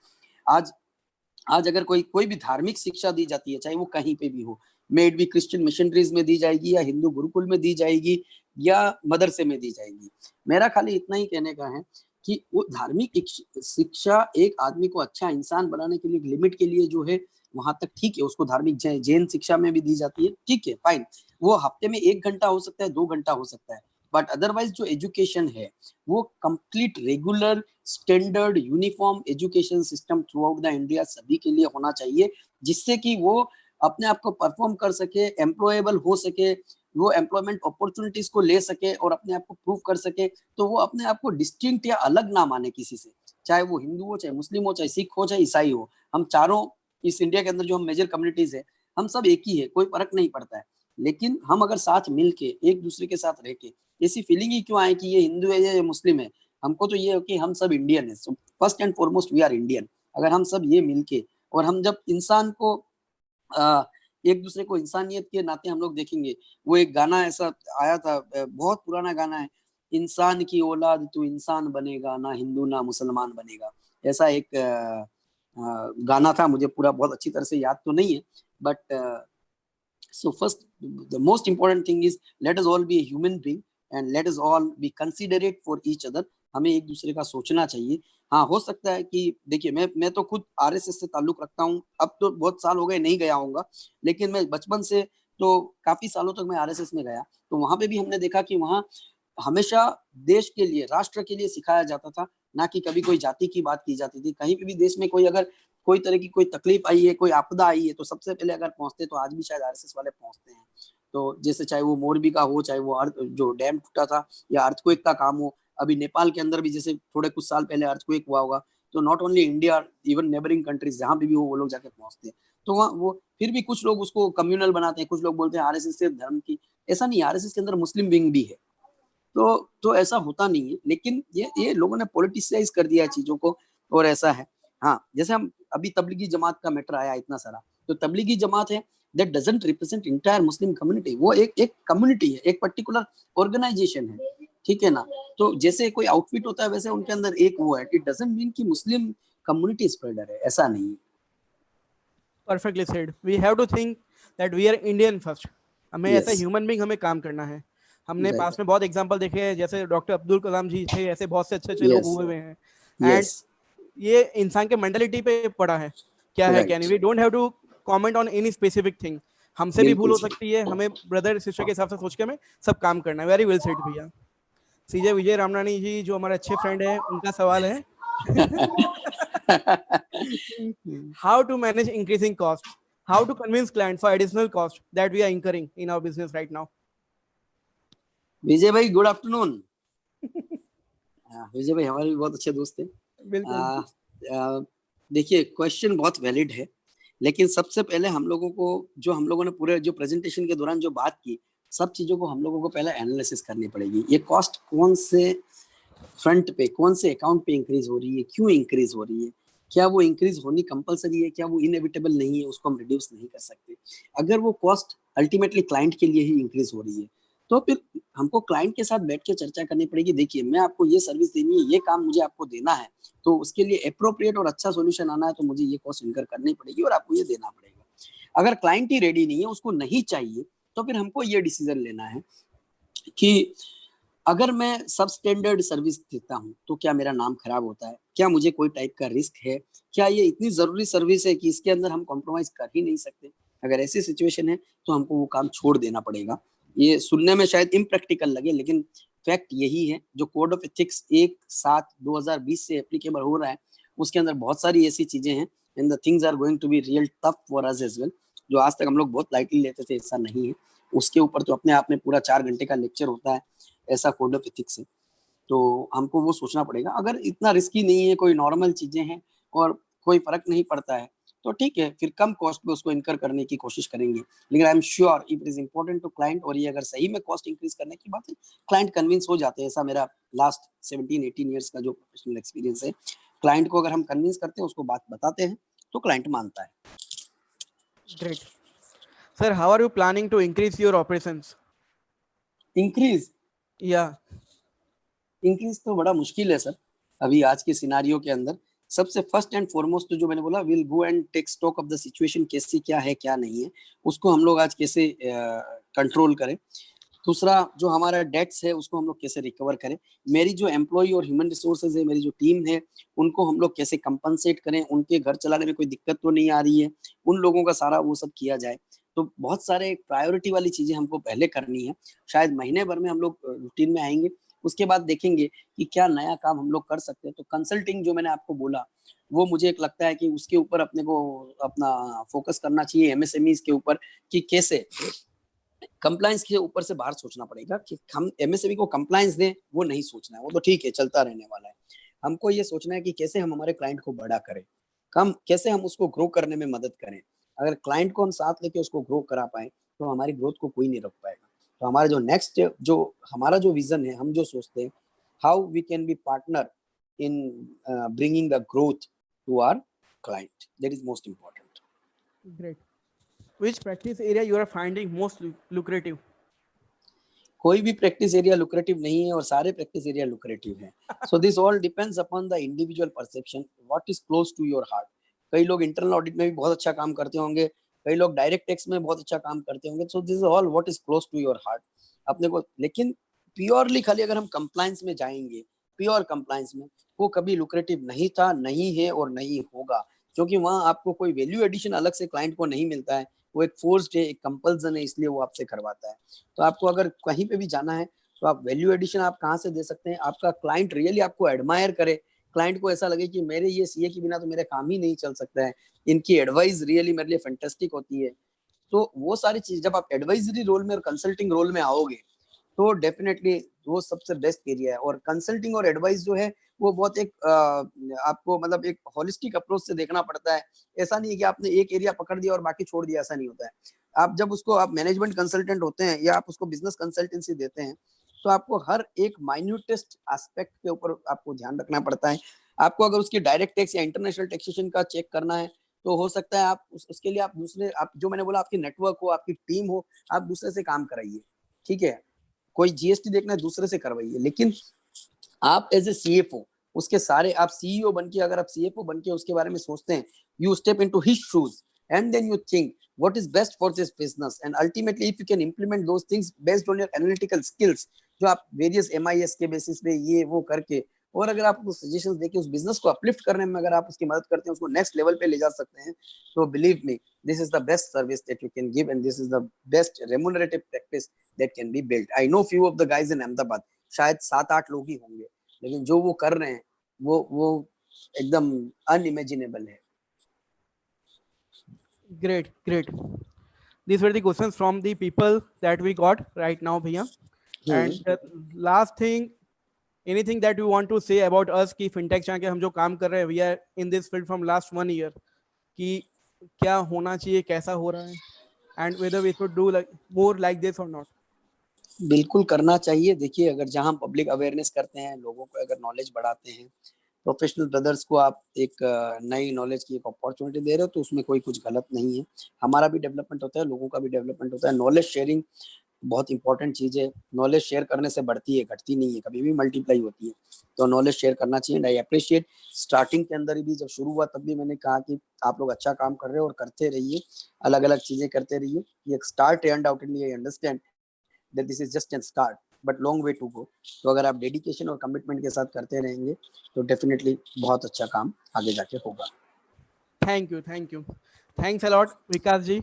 आज अगर कोई भी धार्मिक शिक्षा दी जाती है, चाहे वो कहीं पे भी हो, may it be Christian missionaries में दी जाएगी या हिंदू गुरुकुल में दी जाएगी या मदरसे में दी जाएगी, मेरा खाली इतना ही कहने का है कि वो धार्मिक शिक्षा एक आदमी को अच्छा इंसान बनाने के लिए लिमिट के लिए जो है वहां तक ठीक है, उसको धार्मिक जैन शिक्षा में भी दी जाती है, ठीक है, फाइन, वो हफ्ते में 1 घंटा हो सकता है, 2 घंटा हो सकता है, बट अदरवाइज जो एजुकेशन है वो complete regular standard uniform education system through out the India सभी के लिए होना चाहिए, जिससे कि वो अपने आप को परफॉर्म कर सके, एम्प्लॉयबल हो सके, वो एम्प्लॉयमेंट अपॉर्चुनिटीज को ले सके और अपने आप को प्रूव कर सके, तो वो अपने आप को डिस्टिंक्ट या अलग ना माने किसी से, चाहे वो हिंदू हो, चाहे मुस्लिम हो, चाहे सिख हो, चाहे ईसाई हो। हम चारों इस इंडिया के अंदर जो हम मेजर कम्युनिटीज है, हम सब एक ही है, कोई फर्क नहीं पड़ता है, लेकिन हम अगर साथ मिलके एक दूसरे के साथ रह के ऐसी फीलिंग ही क्यों आए कि ये हिंदू है या ये मुस्लिम है, हमको तो ये है कि हम सब इंडियन है, so first and foremost we are Indian. अगर हम सब ये मिलके और हम जब इंसान को एक दूसरे को इंसानियत के नाते हम लोग देखेंगे, वो एक गाना ऐसा आया था, बहुत पुराना गाना है, इंसान की औलाद तू इंसान बनेगा, ना हिंदू ना मुसलमान बनेगा, ऐसा एक गाना था, मुझे पूरा बहुत अच्छी तरह से याद तो नहीं है, but so first the most important thing is let us all be a human being and let us all be considerate for each other। हमें एक दूसरे का सोचना चाहिए। हाँ, हो सकता है कि देखिए मैं तो खुद आरएसएस से ताल्लुक रखता हूँ, अब तो बहुत साल हो गए नहीं गया होऊंगा, लेकिन मैं बचपन से तो काफी सालों तक मैं आरएसएस में गया, तो वहां पे भी हमने देखा कि वहाँ हमेशा देश के लिए, राष्ट्र के लिए सिखाया जाता था, ना कि कभी कोई जाति की बात की जाती थी। कहीं पे भी देश में कोई अगर कोई तरह की कोई तकलीफ आई है, कोई आपदा आई है, तो सबसे पहले अगर पहुंचते, तो आज भी शायद आरएसएस वाले पहुंचते हैं। तो जैसे चाहे वो मोरबी का हो, चाहे वो जो डैम टूटा था या अर्थक्वेक का काम हो, अभी नेपाल के अंदर भी जैसे थोड़े कुछ साल पहले अर्थक्वेक हुआ होगा, तो not only India, even neighbouring countries जहां भी वो लोग जाके पहुंचते हैं, तो वहाँ वो फिर भी कुछ लोग उसको कम्युनल बनाते हैं, कुछ लोग बोलते हैं आरएसएस से धर्म की, ऐसा नहीं, आरएसएस के अंदर मुस्लिम विंग भी है, तो ऐसा होता नहीं है, लेकिन ये लोगों ने पॉलिटिसाइज कर दिया है चीजों को, और ऐसा है। हाँ, जैसे हम अभी तबलीगी जमात का मैटर आया इतना सारा, तो तबलीगी जमात है that doesn't represent entire Muslim community, वो एक कम्युनिटी है, एक पर्टिकुलर ऑर्गेनाइजेशन है, ठीक है ना। तो जैसे कोई आउटफिट होता है वैसे उनके अंदर एक वो है, इट डजंट मीन कि मुस्लिम कम्युनिटी स्प्रेडर है, ऐसा नहीं है। Perfectly said, we have to think that we are Indian first, हमें ऐसा ह्यूमन बीइंग हमें काम करना है। हमने पास में बहुत एग्जांपल देखे हैं, जैसे डॉक्टर अब्दुल कलाम जी थे, ऐसे बहुत से अच्छे अच्छे लोग हुए हुए हैं, एंड ये इंसान के मेंटालिटी पे पड़ा है, क्या है क्या नहीं, we don't have to comment on any specific thing, हमसे भी भूल हो सकती है, हमें ब्रदर सिस्टर के हिसाब से सोच के हमें सब काम करना है। वेरी वेल सेड भैया। सीजे विजय रामनानी जी जो हमारे अच्छे फ्रेंड हैं, उनका सवाल है how to manage increasing costs, how to convince clients for additional cost that we are incurring in our business right now। विजय भाई गुड आफ्टरनून। विजय भाई हमारे भी बहुत अच्छे दोस्त हैं। बिल्कुल। देखिए, क्वेश्चन बहुत वैलिड है, लेकिन सबसे पहले हम लोगों ने पूरे जो प्रेजेंटेशन के दौरान जो बात की, सब चीजों को हम लोगों को पहले एनालिसिस करनी पड़ेगी। ये कॉस्ट कौन से फ्रंट पे, कौन से अकाउंट पे इंक्रीज हो रही है, क्यों इंक्रीज हो रही है, क्या वो इंक्रीज होनी कंपलसरी है, क्या वो इनएविटेबल नहीं है, उसको हम रिड्यूस नहीं कर सकते। अगर वो कॉस्ट अल्टीमेटली क्लाइंट के लिए ही इंक्रीज हो रही है, तो फिर हमको क्लाइंट के साथ बैठ के चर्चा करनी पड़ेगी। देखिए, मैं आपको ये सर्विस देनी है, ये काम मुझे आपको देना है, तो उसके लिए अप्रोप्रिएट और अच्छा सॉल्यूशन आना है, तो मुझे ये कॉस्ट इनकर करनी पड़ेगी और आपको ये देना पड़ेगा। अगर क्लाइंट ही रेडी नहीं है, उसको नहीं चाहिए, तो फिर हमको ये डिसीजन लेना है कि अगर मैं सब स्टैंडर्ड सर्विस देता हूं, तो क्या मेरा नाम खराब होता है, क्या मुझे कोई टाइप का रिस्क है, क्या ये इतनी जरूरी सर्विस है कि इसके अंदर हम कॉम्प्रोमाइज कर ही नहीं सकते। अगर ऐसी सिचुएशन है, तो हमको वो काम छोड़ देना पड़ेगा। ये सुनने में शायद इम्प्रैक्टिकल लगे, लेकिन फैक्ट यही है। जो कोड ऑफ एथिक्स 1/7/2020 से एप्लीकेबल हो रहा है, उसके अंदर बहुत सारी ऐसी चीजें हैं, and the things are going to be real tough for us as well, जो आज तक हम लोग बहुत लाइटली लेते थे, ऐसा नहीं है। उसके ऊपर तो अपने आप में पूरा 4 घंटे का लेक्चर होता है, ऐसा कोड ऑफ एथिक्स है। तो हमको वो सोचना पड़ेगा। अगर इतना रिस्की नहीं है, कोई नॉर्मल चीजें हैं और कोई फर्क नहीं पड़ता है, तो ठीक है, फिर कम कॉस्ट पे उसको इनकर करने की कोशिश करेंगे। लेकिन I am sure if it is important to client, और ये अगर सही में कॉस्ट इंक्रीज करने की बात है, क्लाइंट कन्विंस हो जाते हैं। ऐसा मेरा लास्ट 17-18 ईयर्स का जो प्रोफेशनल एक्सपीरियंस है, क्लाइंट को अगर हम कन्विंस करते हैं, उसको बात बताते हैं, तो क्लाइंट मानता है। Great. Sir, how are you planning to increase your operations? Increase Yeah. Increase तो बड़ा मुश्किल है सर अभी आज के सिनारियो के अंदर। सबसे फर्स्ट एंड फॉरमोस्ट तो जो मैंने बोला, will go and take stock of the situation, कैसी क्या है क्या नहीं है, उसको हम लोग आज कैसे कंट्रोल करें। दूसरा, जो हमारा डेट्स है उसको हम लोग कैसे रिकवर करें। मेरी जो एम्प्लॉय और ह्यूमन रिसोर्सेज है, मेरी जो टीम है, उनको हम लोग कैसे कंपनसेट करें, उनके घर चलाने में कोई दिक्कत तो नहीं आ रही है, उन लोगों का सारा वो सब किया जाए। तो बहुत सारे प्रायोरिटी वाली चीजें हमको पहले करनी है। शायद महीने भर में हम लोग रूटीन में आएंगे, उसके बाद देखेंगे कि क्या नया काम हम लोग कर सकते हैं। तो कंसल्टिंग जो मैंने आपको बोला, वो मुझे एक लगता है कि उसके ऊपर अपने को अपना फोकस करना चाहिए, एमएसएमई के ऊपर, कि कैसे कंप्लायंस के ऊपर से बाहर सोचना पड़ेगा कि हम एमएसएमई को कंप्लायंस दें, वो नहीं सोचना है, वो तो ठीक है चलता रहने वाला है। हमको ये सोचना है कि कैसे हम हमारे क्लाइंट को बड़ा करें, कैसे हम उसको ग्रो करने में मदद करें। अगर क्लाइंट को हम साथ लेके उसको ग्रो करा पाए तो हमारी ग्रोथ को कोई नहीं रोक पाएगा। तो हमारा जो नेक्स्ट, जो हमारा जो विजन है, हम जो सोचते हैं, how we can be partner in bringing the growth to our client, that is most important. Great. Which practice area you are finding most lucrative? कोई भी प्रैक्टिस एरिया लुक्रेटिव नहीं है और सारे प्रैक्टिस एरिया लुक्रेटिव है। So this all depends upon the individual perception, what is close to your heart. कई लोग internal audit में भी बहुत अच्छा काम करते होंगे, कई लोग डायरेक्ट टैक्स में बहुत अच्छा काम करते होंगे। So this is all what is close to your heart अपने को। लेकिन प्योरली खाली अगर हम कंप्लायंस में जाएंगे, प्योर कंप्लायंस में, वो कभी लुक्रेटिव नहीं था, नहीं है और नहीं होगा, क्योंकि वहां आपको कोई वैल्यू एडिशन अलग से क्लाइंट को नहीं मिलता है। वो एक फोर्स्ड है, एक कंपल्सन है, इसलिए वो आपसे करवाता है। तो आपको अगर कहीं पे भी जाना है तो आप वैल्यू एडिशन आप कहाँ से दे सकते हैं, आपका क्लाइंट रियली आपको एडमायर करे, क्लाइंट को ऐसा लगे कि मेरे ये सीए के बिना तो मेरा काम ही नहीं चल सकता है, इनकी एडवाइस रियली मेरे लिए फैंटास्टिक होती है। तो वो सारी चीज जब आप एडवाइजरी रोल में और कंसल्टिंग रोल में आओगे तो डेफिनेटली वो सबसे बेस्ट एरिया है। और कंसल्टिंग और एडवाइस जो है वो बहुत एक आपको मतलब एक होलिस्टिक अप्रोच से देखना पड़ता है। ऐसा नहीं है कि आपने एक एरिया पकड़ दिया और बाकी छोड़ दिया, ऐसा नहीं होता है। आप जब उसको आप मैनेजमेंट कंसल्टेंट होते हैं या आप उसको बिजनेस कंसल्टेंसी देते हैं, तो आपको हर एक माइन्यूटेस्ट एस्पेक्ट के ऊपर आपको ध्यान रखना पड़ता है। आपको अगर उसकी डायरेक्ट टैक्स या इंटरनेशनल टैक्सेशन का चेक करना है तो हो सकता है आप उसके लिए आप दूसरे, आप जो मैंने बोला, आपकी नेटवर्क हो, आपकी टीम हो, आप दूसरे से काम कराइए, ठीक है। कोई जीएसटी देखना है दूसरे से करवाइए, लेकिन आप एज ए सीएफओ उसके सारे, आप सीईओ बन के, अगर आप सीएफओ बन के उसके बारे में सोचते हैं, you step into his shoes and then you think what is best for this business, and ultimately if you can implement those things based on your analytical skills, जो आप वेरियस MIS के बेसिस पे ये वो करके, और अगर आप उसको सजेशंस देके उस बिजनेस को अपलिफ्ट करने में अगर आप उसकी मदद करते हैं, उसको नेक्स्ट लेवल पे ले जा सकते हैं, तो believe me, this is the best service that you can give and this is the best remunerative practice that can be built. I know few of the guys in Ahmedabad, शायद 7-8 लोग ही होंगे, लेकिन जो वो कर रहे हैं वो एकदम अनइमेजिनेबल है। Great, great. These were the questions from the people that we got right now, Bhaiya. And the last thing, anything that you want to say about us कि Fintax Chanakya हम जो काम कर रहे हैं, we are in this field from last 1 year, कि क्या होना चाहिए, कैसा हो रहा है, and whether we should do like more like this or not. बिल्कुल करना चाहिए। देखिए, अगर जहां पब्लिक अवेयरनेस करते हैं, लोगों को अगर नॉलेज बढ़ाते हैं, प्रोफेशनल ब्रदर्स को आप एक नई नॉलेज की एक अपॉर्चुनिटी दे रहे हो, तो उसमें कोई कुछ गलत नहीं है। हमारा भी डेवलपमेंट होता है, लोगों का भी डेवलपमेंट होता है। नॉलेज शेयरिंग बहुत इंपॉर्टेंट चीज है। नॉलेज शेयर करने से बढ़ती है, घटती नहीं है, कभी भी मल्टीप्लाई होती है। तो नॉलेज शेयर करना चाहिए। आई अप्रिशिएट, स्टार्टिंग के अंदर भी जब शुरू हुआ तब भी मैंने कहा कि आप लोग अच्छा काम कर रहे हो और करते रहिए, अलग अलग चीजें करते रहिए। ये स्टार्ट है, undoubtedly I understand that this is just a start but long way to go। तो अगर आप डेडिकेशन और कमिटमेंट के साथ करते रहेंगे तो डेफिनेटली बहुत अच्छा काम आगे जाके होगा। थैंक यू, थैंक्स अलॉट विकास जी,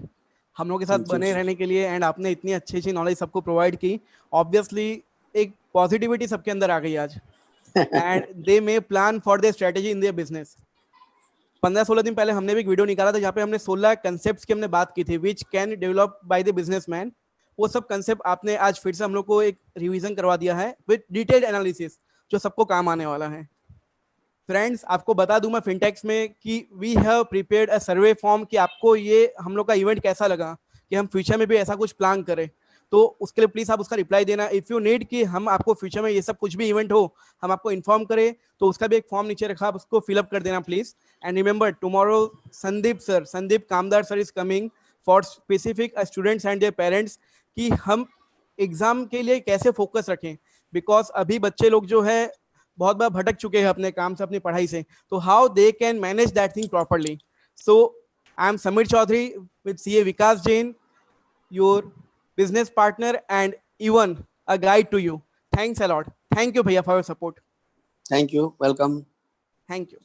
हम लोग के साथ बने रहने के लिए, एंड आपने इतनी अच्छी नॉलेज सबको प्रोवाइड की। ऑब्वियसली एक पॉजिटिविटी सबके अंदर आ गई आज, and they may plan for the strategy in their business. 15-16 दिन पहले हमने भी एक वीडियो निकाला था जहाँ पे हमने 16 कंसेप्ट्स की हमने बात की थी, which can develop by the businessman. वो सब कंसेप्ट आपने आज फिर से हम लोग को एक रिवीजन करवा दिया है विद डिटेल्ड एनालिसिस, जो सबको काम आने वाला है। फ्रेंड्स, आपको बता दूं मैं फिनटेक्स में कि we have prepared a survey form कि आपको ये हम लोग का इवेंट कैसा लगा, कि हम फ्यूचर में भी ऐसा कुछ प्लान करें। तो उसके लिए प्लीज आप उसका रिप्लाई देना। इफ यू नीड कि हम आपको फ्यूचर में ये सब कुछ भी इवेंट हो हम आपको इन्फॉर्म करें, तो उसका भी एक फॉर्म नीचे रखा, आप उसको फिलअप कर देना please. And remember, tomorrow Sandeep Kamdar sir is coming for specific students and their parents कि हम एग्जाम के लिए कैसे फोकस रखें, बिकॉज अभी बच्चे लोग जो है बहुत बार भटक चुके हैं अपने काम से, अपनी पढ़ाई से, तो how they can manage that thing properly. So I am Sameer Chaudhary with CA Vikas Jain, your business partner and even a guide to you. Thanks a lot. Thank you, Bhaiya, for your support. Thank you. Welcome. Thank you.